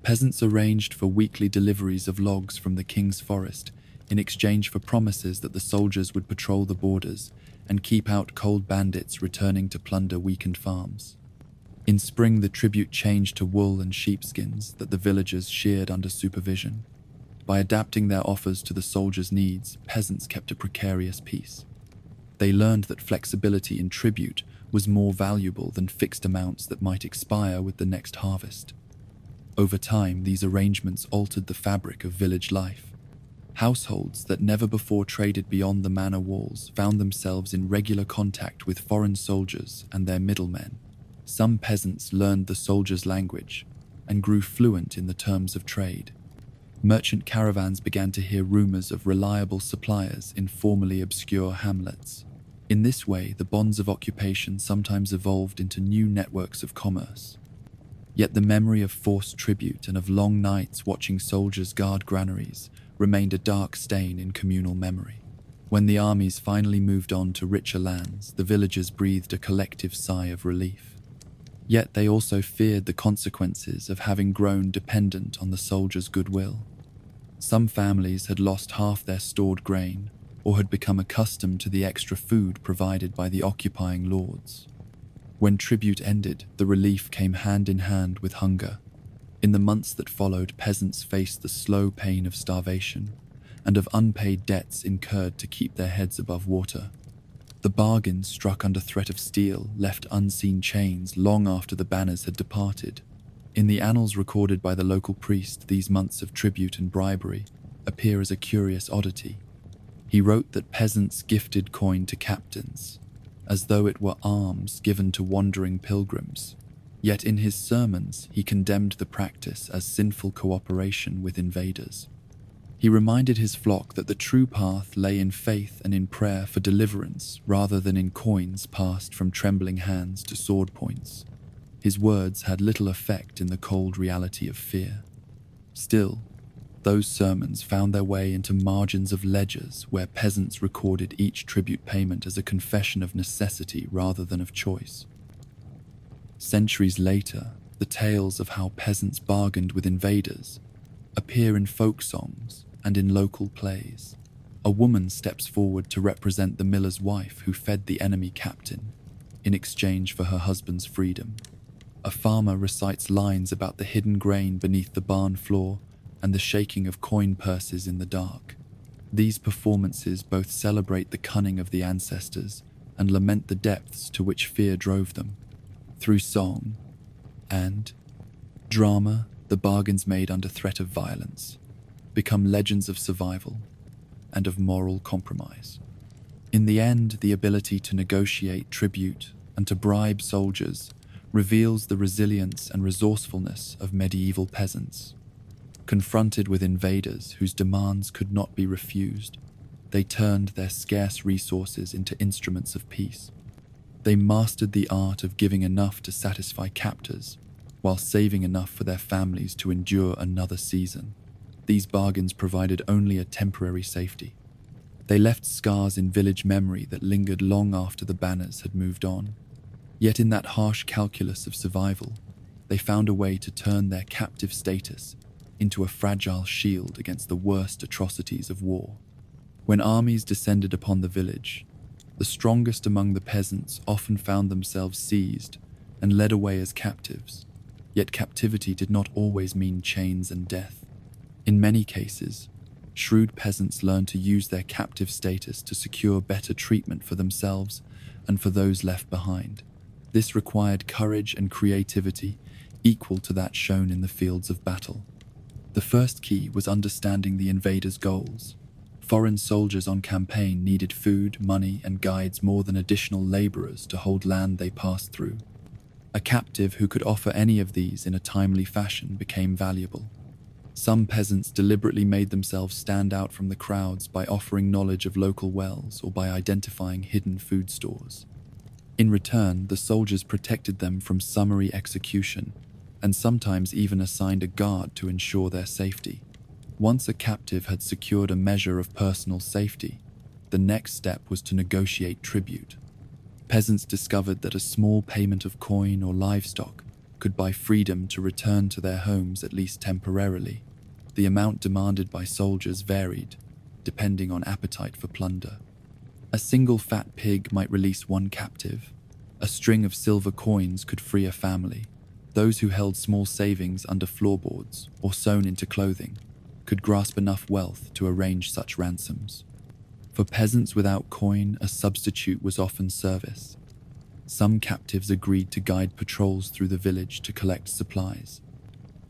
Peasants arranged for weekly deliveries of logs from the king's forest in exchange for promises that the soldiers would patrol the borders and keep out cold bandits returning to plunder weakened farms. In spring, the tribute changed to wool and sheepskins that the villagers sheared under supervision. By adapting their offers to the soldiers' needs, peasants kept a precarious peace. They learned that flexibility in tribute was more valuable than fixed amounts that might expire with the next harvest. Over time, these arrangements altered the fabric of village life. Households that never before traded beyond the manor walls found themselves in regular contact with foreign soldiers and their middlemen. Some peasants learned the soldiers' language and grew fluent in the terms of trade. Merchant caravans began to hear rumors of reliable suppliers in formerly obscure hamlets. In this way, the bonds of occupation sometimes evolved into new networks of commerce. Yet the memory of forced tribute and of long nights watching soldiers guard granaries remained a dark stain in communal memory. When the armies finally moved on to richer lands, the villagers breathed a collective sigh of relief. Yet they also feared the consequences of having grown dependent on the soldiers' goodwill. Some families had lost half their stored grain, or had become accustomed to the extra food provided by the occupying lords. When tribute ended, the relief came hand in hand with hunger. In the months that followed, peasants faced the slow pain of starvation and of unpaid debts incurred to keep their heads above water. The bargains struck under threat of steel left unseen chains long after the banners had departed. In the annals recorded by the local priest, these months of tribute and bribery appear as a curious oddity. He wrote that peasants gifted coin to captains, as though it were alms given to wandering pilgrims. Yet in his sermons, he condemned the practice as sinful cooperation with invaders. He reminded his flock that the true path lay in faith and in prayer for deliverance rather than in coins passed from trembling hands to sword points. His words had little effect in the cold reality of fear. Still, those sermons found their way into margins of ledgers where peasants recorded each tribute payment as a confession of necessity rather than of choice. Centuries later, the tales of how peasants bargained with invaders appear in folk songs and in local plays. A woman steps forward to represent the miller's wife who fed the enemy captain in exchange for her husband's freedom. A farmer recites lines about the hidden grain beneath the barn floor and the shaking of coin purses in the dark. These performances both celebrate the cunning of the ancestors and lament the depths to which fear drove them. Through song and drama, the bargains made under threat of violence become legends of survival and of moral compromise. In the end, the ability to negotiate tribute and to bribe soldiers reveals the resilience and resourcefulness of medieval peasants. Confronted with invaders whose demands could not be refused, they turned their scarce resources into instruments of peace. They mastered the art of giving enough to satisfy captors, while saving enough for their families to endure another season. These bargains provided only a temporary safety. They left scars in village memory that lingered long after the banners had moved on. Yet in that harsh calculus of survival, they found a way to turn their captive status into a fragile shield against the worst atrocities of war. When armies descended upon the village, the strongest among the peasants often found themselves seized and led away as captives. Yet captivity did not always mean chains and death. In many cases, shrewd peasants learned to use their captive status to secure better treatment for themselves and for those left behind. This required courage and creativity equal to that shown in the fields of battle. The first key was understanding the invaders' goals. Foreign soldiers on campaign needed food, money, and guides more than additional laborers to hold land they passed through. A captive who could offer any of these in a timely fashion became valuable. Some peasants deliberately made themselves stand out from the crowds by offering knowledge of local wells or by identifying hidden food stores. In return, the soldiers protected them from summary execution and sometimes even assigned a guard to ensure their safety. Once a captive had secured a measure of personal safety, the next step was to negotiate tribute. Peasants discovered that a small payment of coin or livestock could buy freedom to return to their homes at least temporarily. The amount demanded by soldiers varied, depending on appetite for plunder. A single fat pig might release one captive. A string of silver coins could free a family. Those who held small savings under floorboards or sewn into clothing could grasp enough wealth to arrange such ransoms. For peasants without coin, a substitute was often service. Some captives agreed to guide patrols through the village to collect supplies.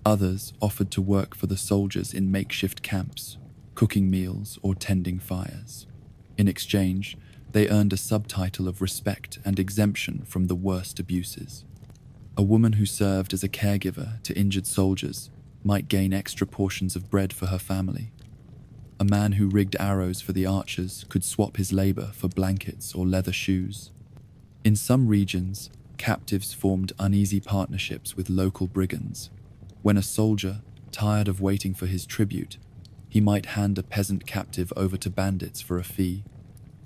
Others offered to work for the soldiers in makeshift camps, cooking meals or tending fires. In exchange, they earned a subtitle of respect and exemption from the worst abuses. A woman who served as a caregiver to injured soldiers might gain extra portions of bread for her family. A man who rigged arrows for the archers could swap his labor for blankets or leather shoes. In some regions, captives formed uneasy partnerships with local brigands. When a soldier, tired of waiting for his tribute, he might hand a peasant captive over to bandits for a fee.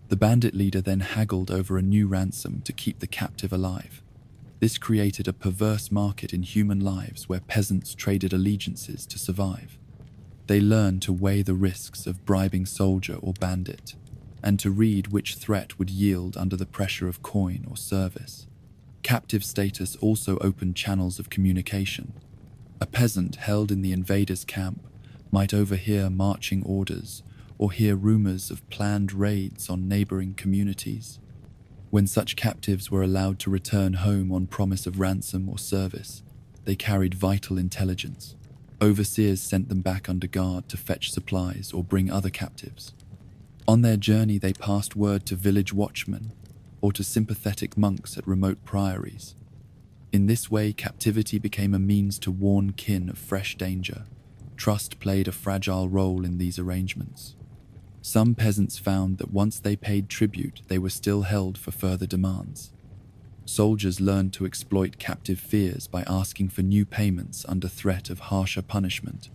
The bandit leader then haggled over a new ransom to keep the captive alive. This created a perverse market in human lives where peasants traded allegiances to survive. They learned to weigh the risks of bribing soldier or bandit, and to read which threat would yield under the pressure of coin or service. Captive status also opened channels of communication. A peasant held in the invader's camp might overhear marching orders or hear rumors of planned raids on neighboring communities. When such captives were allowed to return home on promise of ransom or service, they carried vital intelligence. Overseers sent them back under guard to fetch supplies or bring other captives. On their journey, they passed word to village watchmen or to sympathetic monks at remote priories. In this way, captivity became a means to warn kin of fresh danger. Trust played a fragile role in these arrangements. Some peasants found that once they paid tribute, they were still held for further demands. Soldiers learned to exploit captive fears by asking for new payments under threat of harsher punishment.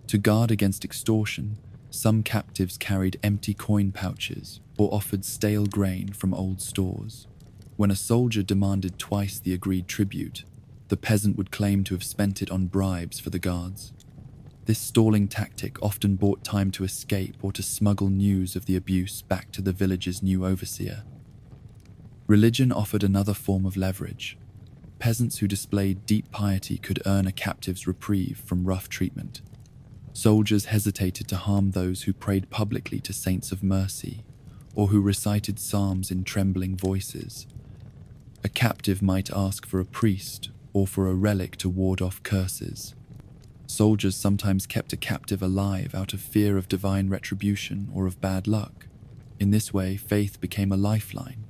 To guard against extortion, some captives carried empty coin pouches or offered stale grain from old stores. When a soldier demanded twice the agreed tribute, the peasant would claim to have spent it on bribes for the guards. This stalling tactic often bought time to escape or to smuggle news of the abuse back to the village's new overseer. Religion offered another form of leverage. Peasants who displayed deep piety could earn a captive's reprieve from rough treatment. Soldiers hesitated to harm those who prayed publicly to saints of mercy, or who recited psalms in trembling voices. A captive might ask for a priest or for a relic to ward off curses. Soldiers sometimes kept a captive alive out of fear of divine retribution or of bad luck. In this way, faith became a lifeline.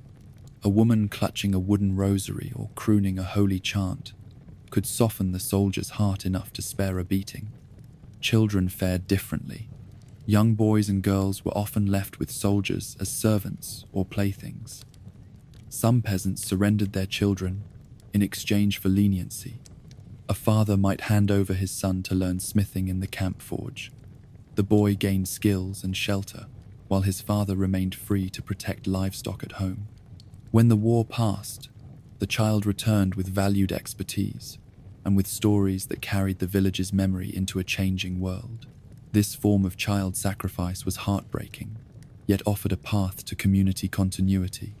A woman clutching a wooden rosary or crooning a holy chant could soften the soldier's heart enough to spare a beating. Children fared differently. Young boys and girls were often left with soldiers as servants or playthings. Some peasants surrendered their children in exchange for leniency. A father might hand over his son to learn smithing in the camp forge. The boy gained skills and shelter, while his father remained free to protect livestock at home. When the war passed, the child returned with valued expertise and with stories that carried the village's memory into a changing world. This form of child sacrifice was heartbreaking, yet offered a path to community continuity.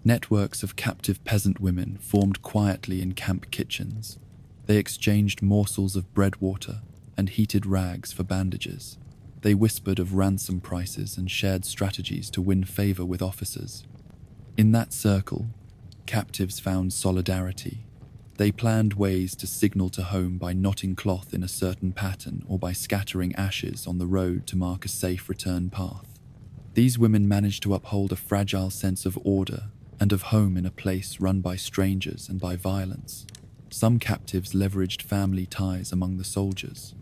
Networks of captive peasant women formed quietly in camp kitchens. They exchanged morsels of breadwater and heated rags for bandages. They whispered of ransom prices and shared strategies to win favor with officers. In that circle, captives found solidarity. They planned ways to signal to home by knotting cloth in a certain pattern or by scattering ashes on the road to mark a safe return path. These women managed to uphold a fragile sense of order and of home in a place run by strangers and by violence. Some captives leveraged family ties among the soldiers.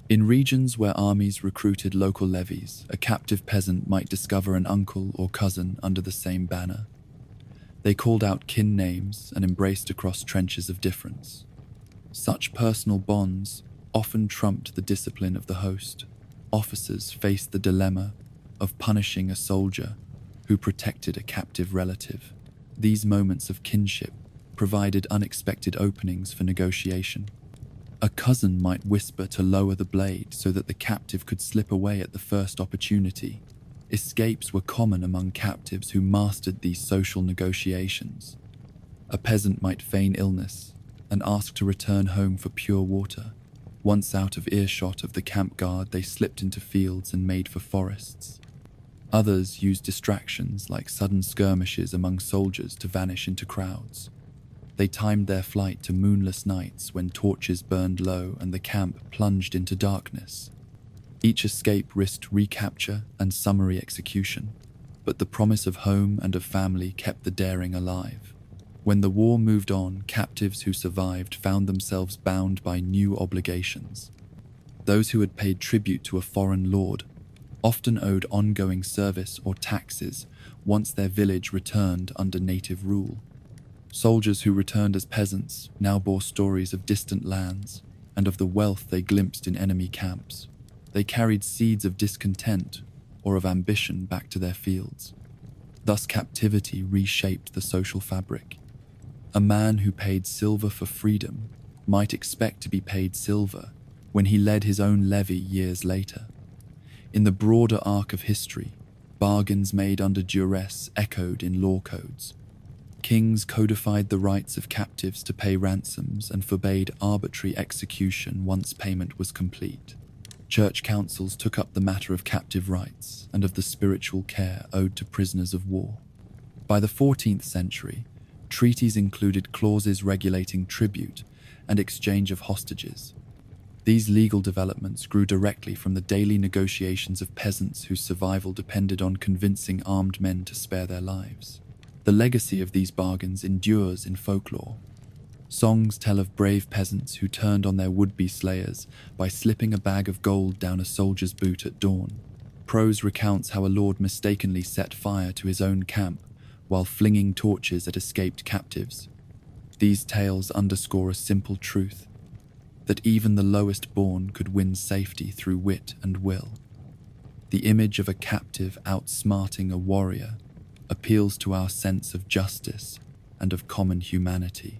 In regions where armies recruited local levies, a captive peasant might discover an uncle or cousin under the same banner. They called out kin names and embraced across trenches of difference. Such personal bonds often trumped the discipline of the host. Officers faced the dilemma of punishing a soldier who protected a captive relative. These moments of kinship provided unexpected openings for negotiation. A cousin might whisper to lower the blade so that the captive could slip away at the first opportunity. Escapes were common among captives who mastered these social negotiations. A peasant might feign illness and ask to return home for pure water. Once out of earshot of the camp guard, they slipped into fields and made for forests. Others used distractions like sudden skirmishes among soldiers to vanish into crowds. They timed their flight to moonless nights when torches burned low and the camp plunged into darkness. Each escape risked recapture and summary execution, but the promise of home and of family kept the daring alive. When the war moved on, captives who survived found themselves bound by new obligations. Those who had paid tribute to a foreign lord often owed ongoing service or taxes once their village returned under native rule. Soldiers who returned as peasants now bore stories of distant lands and of the wealth they glimpsed in enemy camps. They carried seeds of discontent or of ambition back to their fields. Thus, captivity reshaped the social fabric. A man who paid silver for freedom might expect to be paid silver when he led his own levy years later. In the broader arc of history, bargains made under duress echoed in law codes. Kings codified the rights of captives to pay ransoms and forbade arbitrary execution once payment was complete. Church councils took up the matter of captive rights and of the spiritual care owed to prisoners of war. By the 14th century, treaties included clauses regulating tribute and exchange of hostages. These legal developments grew directly from the daily negotiations of peasants whose survival depended on convincing armed men to spare their lives. The legacy of these bargains endures in folklore. Songs tell of brave peasants who turned on their would-be slayers by slipping a bag of gold down a soldier's boot at dawn. Prose recounts how a lord mistakenly set fire to his own camp while flinging torches at escaped captives. These tales underscore a simple truth, that even the lowest born could win safety through wit and will. The image of a captive outsmarting a warrior appeals to our sense of justice and of common humanity.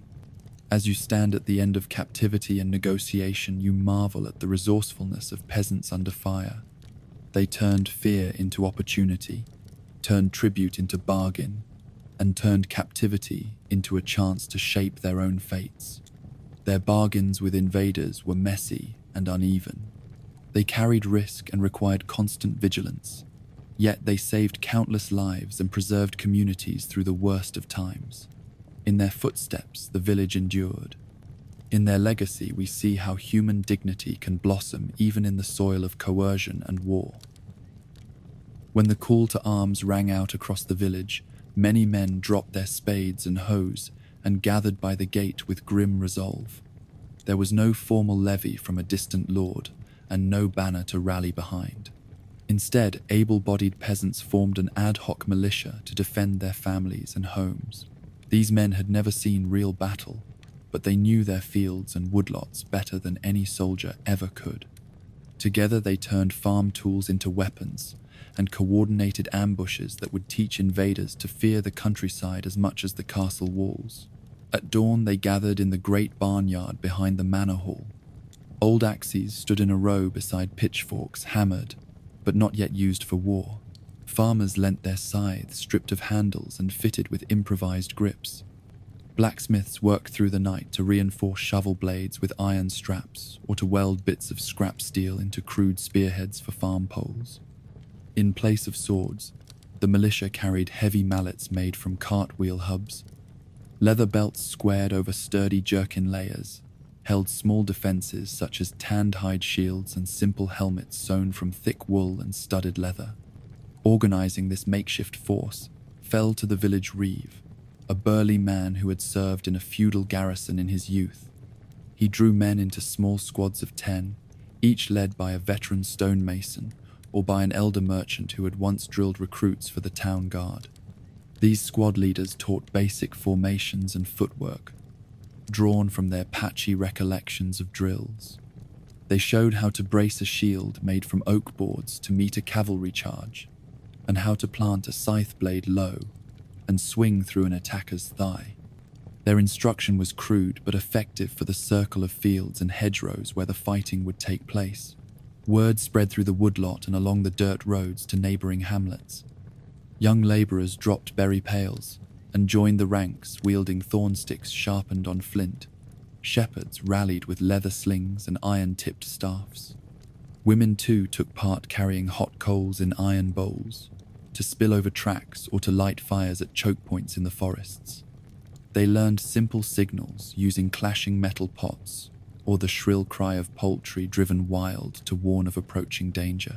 As you stand at the end of captivity and negotiation, you marvel at the resourcefulness of peasants under fire. They turned fear into opportunity, turned tribute into bargain, and turned captivity into a chance to shape their own fates. Their bargains with invaders were messy and uneven, They carried risk and required constant vigilance, yet they saved countless lives and preserved communities through the worst of times. In their footsteps, the village endured. In their legacy, we see how human dignity can blossom even in the soil of coercion and war. When the call to arms rang out across the village, many men dropped their spades and hoes and gathered by the gate with grim resolve. There was no formal levy from a distant lord, and no banner to rally behind. Instead, able-bodied peasants formed an ad hoc militia to defend their families and homes. These men had never seen real battle, but they knew their fields and woodlots better than any soldier ever could. Together they turned farm tools into weapons and coordinated ambushes that would teach invaders to fear the countryside as much as the castle walls. At dawn they gathered in the great barnyard behind the manor hall. Old axes stood in a row beside pitchforks, hammered, but not yet used for war. Farmers lent their scythes, stripped of handles and fitted with improvised grips. Blacksmiths worked through the night to reinforce shovel blades with iron straps or to weld bits of scrap steel into crude spearheads for farm poles. In place of swords, the militia carried heavy mallets made from cartwheel hubs. Leather belts squared over sturdy jerkin layers held small defenses such as tanned hide shields and simple helmets sewn from thick wool and studded leather. Organizing this makeshift force fell to the village reeve, a burly man who had served in a feudal garrison in his youth. He drew men into small squads of 10, each led by a veteran stonemason or by an elder merchant who had once drilled recruits for the town guard. These squad leaders taught basic formations and footwork, drawn from their patchy recollections of drills. They showed how to brace a shield made from oak boards to meet a cavalry charge, and how to plant a scythe blade low and swing through an attacker's thigh. Their instruction was crude but effective for the circle of fields and hedgerows where the fighting would take place. Word spread through the woodlot and along the dirt roads to neighbouring hamlets. Young labourers dropped berry pails and joined the ranks wielding thorn sticks sharpened on flint. Shepherds rallied with leather slings and iron-tipped staffs. Women too took part, carrying hot coals in iron bowls, to spill over tracks or to light fires at choke points in the forests. They learned simple signals using clashing metal pots or the shrill cry of poultry driven wild to warn of approaching danger.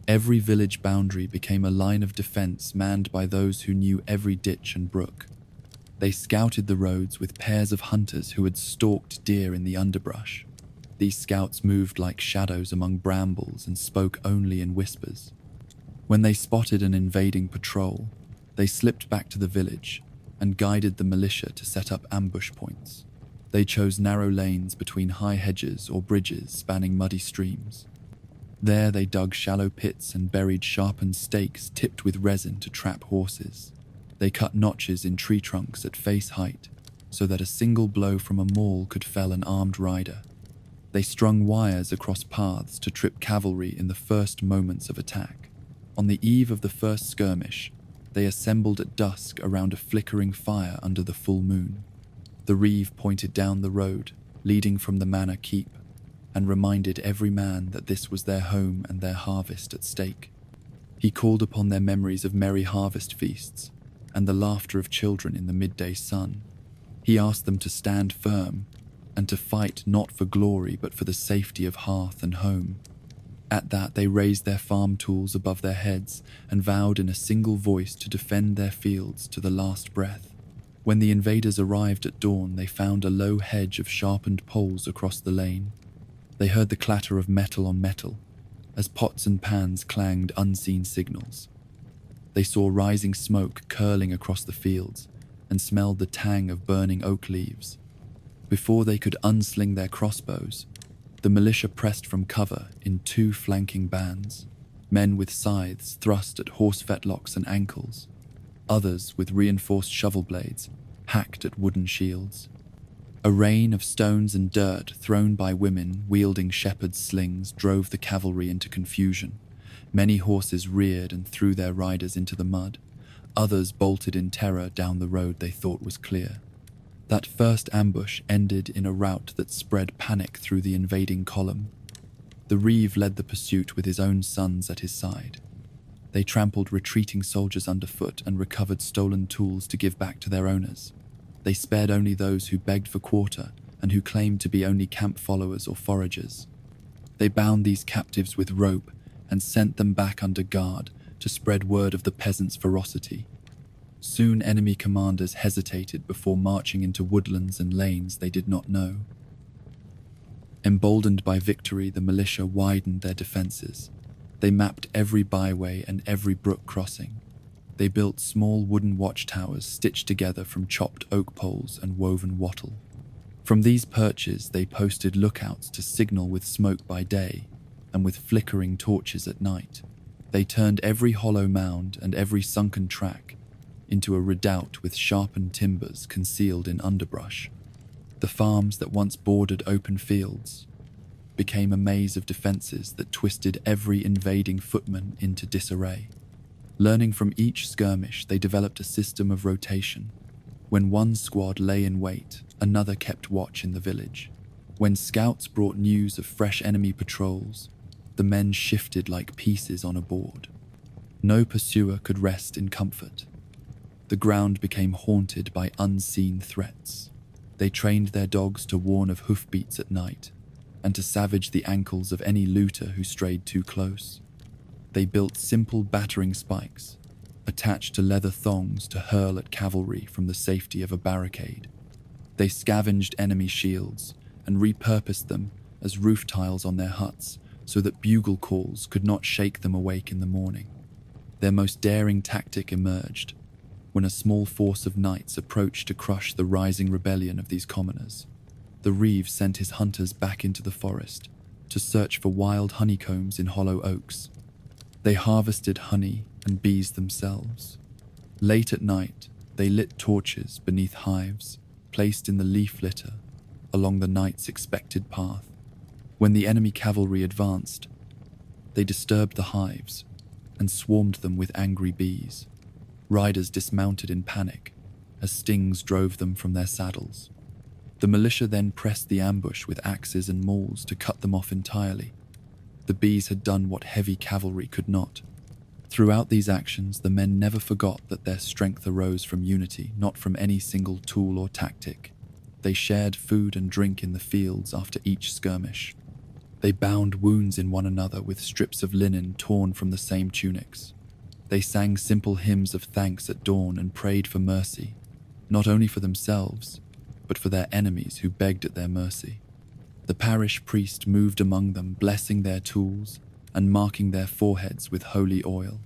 Every village boundary became a line of defense manned by those who knew every ditch and brook. They scouted the roads with pairs of hunters who had stalked deer in the underbrush. These scouts moved like shadows among brambles and spoke only in whispers. When they spotted an invading patrol, they slipped back to the village and guided the militia to set up ambush points. They chose narrow lanes between high hedges or bridges spanning muddy streams. There they dug shallow pits and buried sharpened stakes tipped with resin to trap horses. They cut notches in tree trunks at face height so that a single blow from a maul could fell an armed rider. They strung wires across paths to trip cavalry in the first moments of attack. On the eve of the first skirmish, they assembled at dusk around a flickering fire under the full moon. The reeve pointed down the road, leading from the manor keep, and reminded every man that this was their home and their harvest at stake. He called upon their memories of merry harvest feasts and the laughter of children in the midday sun. He asked them to stand firm and to fight not for glory but for the safety of hearth and home. At that they raised their farm tools above their heads and vowed in a single voice to defend their fields to the last breath. When the invaders arrived at dawn, they found a low hedge of sharpened poles across the lane. They heard the clatter of metal on metal as pots and pans clanged unseen signals. They saw rising smoke curling across the fields and smelled the tang of burning oak leaves. Before they could unsling their crossbows, the militia pressed from cover in 2 flanking bands. Men with scythes thrust at horse fetlocks and ankles. Others, with reinforced shovel blades, hacked at wooden shields. A rain of stones and dirt thrown by women wielding shepherd's slings drove the cavalry into confusion. Many horses reared and threw their riders into the mud. Others bolted in terror down the road they thought was clear. That first ambush ended in a rout that spread panic through the invading column. The reeve led the pursuit with his own sons at his side. They trampled retreating soldiers underfoot and recovered stolen tools to give back to their owners. They spared only those who begged for quarter and who claimed to be only camp followers or foragers. They bound these captives with rope and sent them back under guard to spread word of the peasants' ferocity. Soon enemy commanders hesitated before marching into woodlands and lanes they did not know. Emboldened by victory, the militia widened their defenses. They mapped every byway and every brook crossing. They built small wooden watchtowers stitched together from chopped oak poles and woven wattle. From these perches, they posted lookouts to signal with smoke by day and with flickering torches at night. They turned every hollow mound and every sunken track into a redoubt with sharpened timbers concealed in underbrush. The farms that once bordered open fields became a maze of defenses that twisted every invading footman into disarray. Learning from each skirmish, they developed a system of rotation. When one squad lay in wait, another kept watch in the village. When scouts brought news of fresh enemy patrols, the men shifted like pieces on a board. No pursuer could rest in comfort. The ground became haunted by unseen threats. They trained their dogs to warn of hoofbeats at night and to savage the ankles of any looter who strayed too close. They built simple battering spikes, attached to leather thongs to hurl at cavalry from the safety of a barricade. They scavenged enemy shields and repurposed them as roof tiles on their huts so that bugle calls could not shake them awake in the morning. Their most daring tactic emerged when a small force of knights approached to crush the rising rebellion of these commoners. The reeve sent his hunters back into the forest to search for wild honeycombs in hollow oaks. They harvested honey and bees themselves. Late at night, they lit torches beneath hives, placed in the leaf litter along the knight's expected path. When the enemy cavalry advanced, they disturbed the hives and swarmed them with angry bees. Riders dismounted in panic as stings drove them from their saddles. The militia then pressed the ambush with axes and mauls to cut them off entirely. The bees had done what heavy cavalry could not. Throughout these actions, the men never forgot that their strength arose from unity, not from any single tool or tactic. They shared food and drink in the fields after each skirmish. They bound wounds in one another with strips of linen torn from the same tunics. They sang simple hymns of thanks at dawn and prayed for mercy, not only for themselves, but for their enemies who begged at their mercy. The parish priest moved among them, blessing their tools and marking their foreheads with holy oil.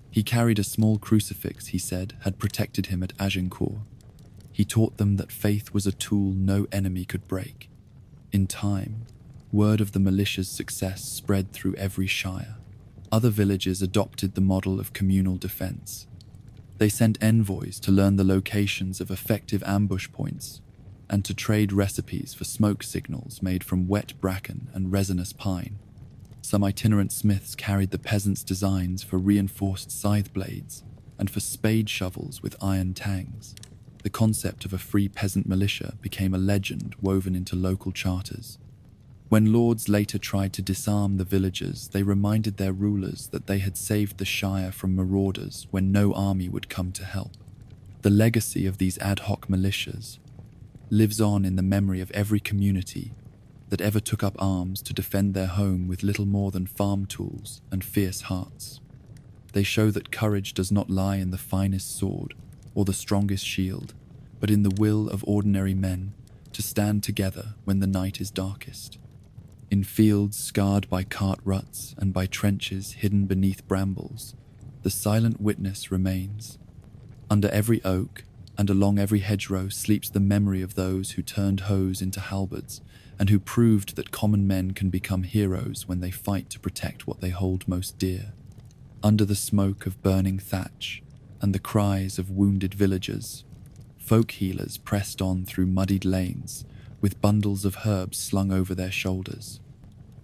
He carried a small crucifix, he said, had protected him at Agincourt. He taught them that faith was a tool no enemy could break. In time, word of the militia's success spread through every shire. Other villages adopted the model of communal defense. They sent envoys to learn the locations of effective ambush points and to trade recipes for smoke signals made from wet bracken and resinous pine. Some itinerant smiths carried the peasants' designs for reinforced scythe blades and for spade shovels with iron tangs. The concept of a free peasant militia became a legend woven into local charters. When lords later tried to disarm the villagers, they reminded their rulers that they had saved the shire from marauders when no army would come to help. The legacy of these ad hoc militias lives on in the memory of every community that ever took up arms to defend their home with little more than farm tools and fierce hearts. They show that courage does not lie in the finest sword or the strongest shield, but in the will of ordinary men to stand together when the night is darkest. In fields scarred by cart ruts and by trenches hidden beneath brambles, the silent witness remains. Under every oak and along every hedgerow sleeps the memory of those who turned hoes into halberds and who proved that common men can become heroes when they fight to protect what they hold most dear. Under the smoke of burning thatch and the cries of wounded villagers, folk healers pressed on through muddied lanes with bundles of herbs slung over their shoulders.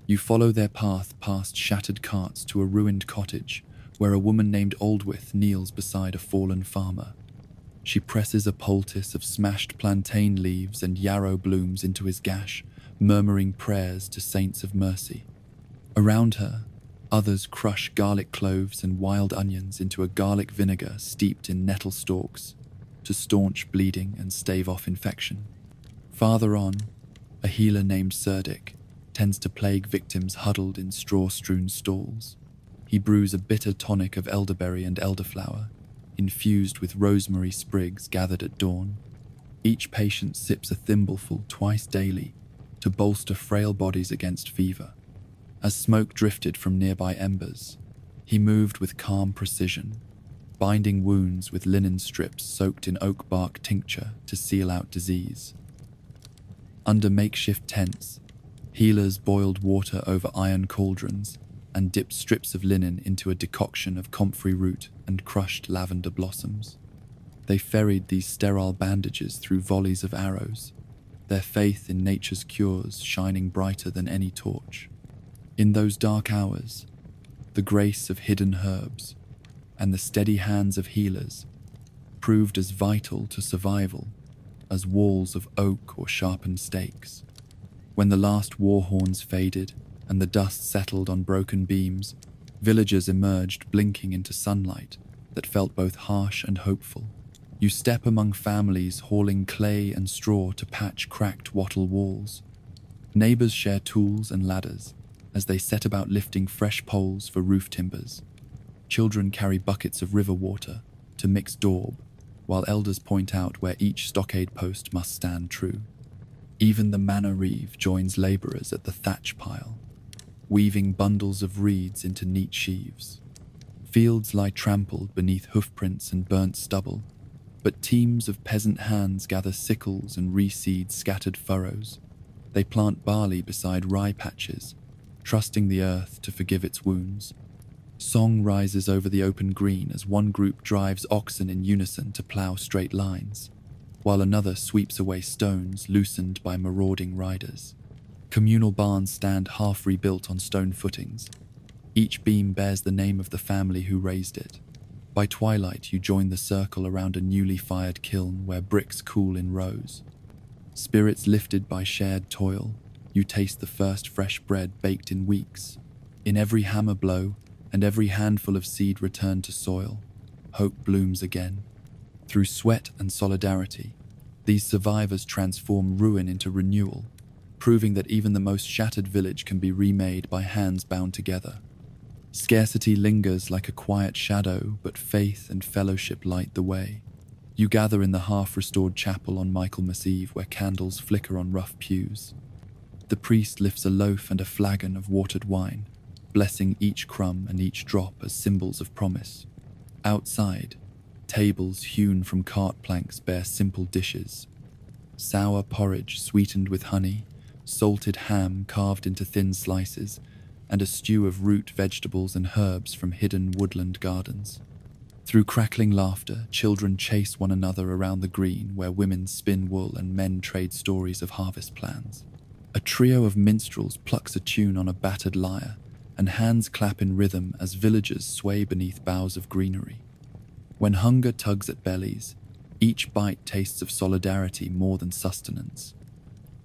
You follow their path past shattered carts to a ruined cottage where a woman named Aldwith kneels beside a fallen farmer. She presses a poultice of smashed plantain leaves and yarrow blooms into his gash, murmuring prayers to saints of mercy. Around her, others crush garlic cloves and wild onions into a garlic vinegar steeped in nettle stalks to staunch bleeding and stave off infection. Farther on, a healer named Serdic tends to plague victims huddled in straw-strewn stalls. He brews a bitter tonic of elderberry and elderflower, infused with rosemary sprigs gathered at dawn. Each patient sips a thimbleful twice daily to bolster frail bodies against fever. As smoke drifted from nearby embers, he moved with calm precision, binding wounds with linen strips soaked in oak bark tincture to seal out disease. Under makeshift tents, healers boiled water over iron cauldrons and dipped strips of linen into a decoction of comfrey root and crushed lavender blossoms. They ferried these sterile bandages through volleys of arrows, their faith in nature's cures shining brighter than any torch. In those dark hours, the grace of hidden herbs and the steady hands of healers proved as vital to survival as walls of oak or sharpened stakes. When the last war horns faded and the dust settled on broken beams, villagers emerged blinking into sunlight that felt both harsh and hopeful. You step among families hauling clay and straw to patch cracked wattle walls. Neighbors share tools and ladders as they set about lifting fresh poles for roof timbers. Children carry buckets of river water to mix daub, while elders point out where each stockade post must stand true. Even the manor reeve joins labourers at the thatch pile, weaving bundles of reeds into neat sheaves. Fields lie trampled beneath hoofprints and burnt stubble, but teams of peasant hands gather sickles and reseed scattered furrows. They plant barley beside rye patches, trusting the earth to forgive its wounds. Song rises over the open green as one group drives oxen in unison to plough straight lines, while another sweeps away stones loosened by marauding riders. Communal barns stand half rebuilt on stone footings. Each beam bears the name of the family who raised it. By twilight, you join the circle around a newly fired kiln where bricks cool in rows. Spirits lifted by shared toil, you taste the first fresh bread baked in weeks. In every hammer blow and every handful of seed returned to soil, hope blooms again. Through sweat and solidarity, these survivors transform ruin into renewal, proving that even the most shattered village can be remade by hands bound together. Scarcity lingers like a quiet shadow, but faith and fellowship light the way. You gather in the half-restored chapel on Michaelmas Eve where candles flicker on rough pews. The priest lifts a loaf and a flagon of watered wine, blessing each crumb and each drop as symbols of promise. Outside, tables hewn from cart planks bear simple dishes. Sour porridge sweetened with honey, salted ham carved into thin slices, and a stew of root vegetables and herbs from hidden woodland gardens. Through crackling laughter, children chase one another around the green where women spin wool and men trade stories of harvest plans. A trio of minstrels plucks a tune on a battered lyre, and hands clap in rhythm as villagers sway beneath boughs of greenery. When hunger tugs at bellies, each bite tastes of solidarity more than sustenance.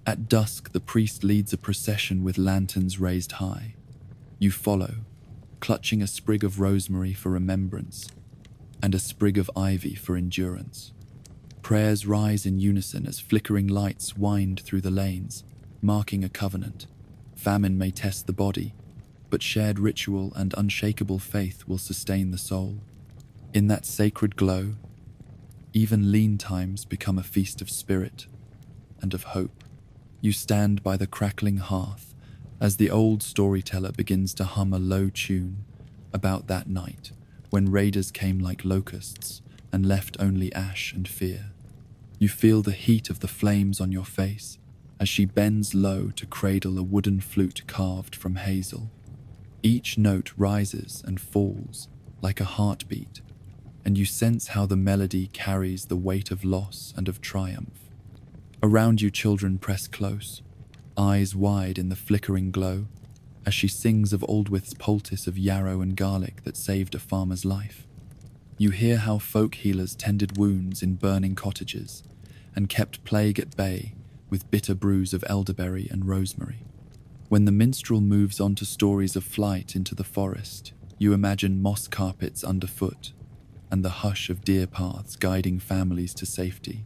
At dusk, the priest leads a procession with lanterns raised high. You follow, clutching a sprig of rosemary for remembrance and a sprig of ivy for endurance. Prayers rise in unison as flickering lights wind through the lanes, marking a covenant. Famine may test the body, but shared ritual and unshakable faith will sustain the soul. In that sacred glow, even lean times become a feast of spirit and of hope. You stand by the crackling hearth as the old storyteller begins to hum a low tune about that night when raiders came like locusts and left only ash and fear. You feel the heat of the flames on your face as she bends low to cradle a wooden flute carved from hazel. Each note rises and falls like a heartbeat, and you sense how the melody carries the weight of loss and of triumph. Around you, children press close, eyes wide in the flickering glow, as she sings of Aldwith's poultice of yarrow and garlic that saved a farmer's life. You hear how folk healers tended wounds in burning cottages and kept plague at bay with bitter brews of elderberry and rosemary. When the minstrel moves on to stories of flight into the forest, you imagine moss carpets underfoot and the hush of deer paths guiding families to safety.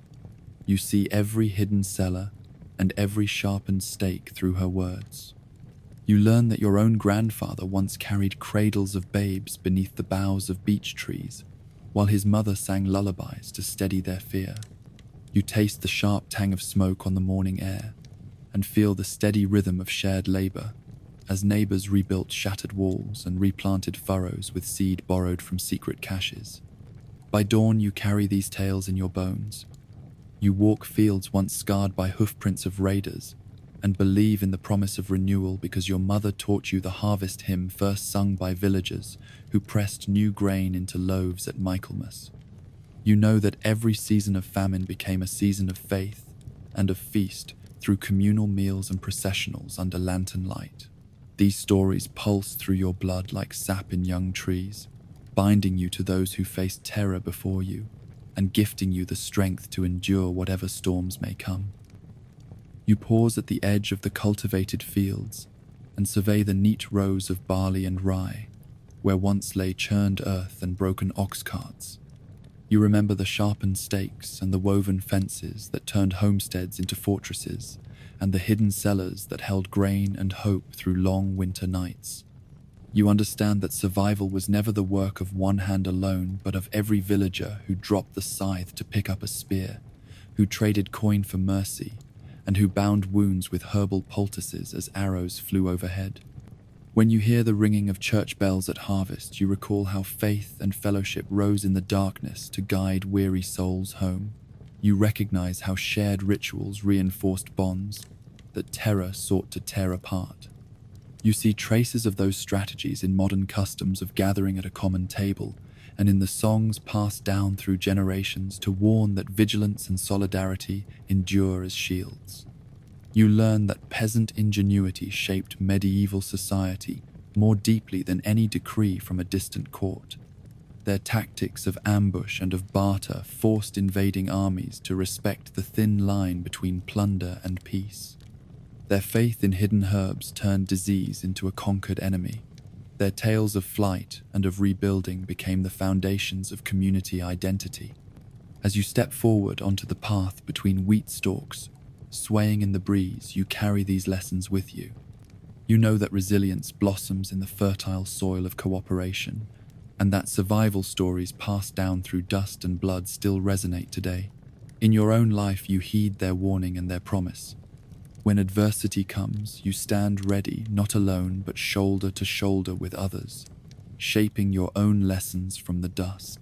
You see every hidden cellar and every sharpened stake through her words. You learn that your own grandfather once carried cradles of babes beneath the boughs of beech trees, while his mother sang lullabies to steady their fear. You taste the sharp tang of smoke on the morning air and feel the steady rhythm of shared labor as neighbors rebuilt shattered walls and replanted furrows with seed borrowed from secret caches. By dawn, you carry these tales in your bones. You walk fields once scarred by hoofprints of raiders and believe in the promise of renewal because your mother taught you the harvest hymn first sung by villagers who pressed new grain into loaves at Michaelmas. You know that every season of famine became a season of faith and of feast through communal meals and processionals under lantern light. These stories pulse through your blood like sap in young trees, binding you to those who faced terror before you and gifting you the strength to endure whatever storms may come. You pause at the edge of the cultivated fields and survey the neat rows of barley and rye, where once lay churned earth and broken ox carts. You remember the sharpened stakes and the woven fences that turned homesteads into fortresses, and the hidden cellars that held grain and hope through long winter nights. You understand that survival was never the work of one hand alone, but of every villager who dropped the scythe to pick up a spear, who traded coin for mercy, and who bound wounds with herbal poultices as arrows flew overhead. When you hear the ringing of church bells at harvest, you recall how faith and fellowship rose in the darkness to guide weary souls home. You recognize how shared rituals reinforced bonds that terror sought to tear apart. You see traces of those strategies in modern customs of gathering at a common table and in the songs passed down through generations to warn that vigilance and solidarity endure as shields. You learn that peasant ingenuity shaped medieval society more deeply than any decree from a distant court. Their tactics of ambush and of barter forced invading armies to respect the thin line between plunder and peace. Their faith in hidden herbs turned disease into a conquered enemy. Their tales of flight and of rebuilding became the foundations of community identity. As you step forward onto the path between wheat stalks, swaying in the breeze, you carry these lessons with you. You know that resilience blossoms in the fertile soil of cooperation, and that survival stories passed down through dust and blood still resonate today. In your own life, you heed their warning and their promise. When adversity comes, you stand ready, not alone, but shoulder to shoulder with others, shaping your own lessons from the dust.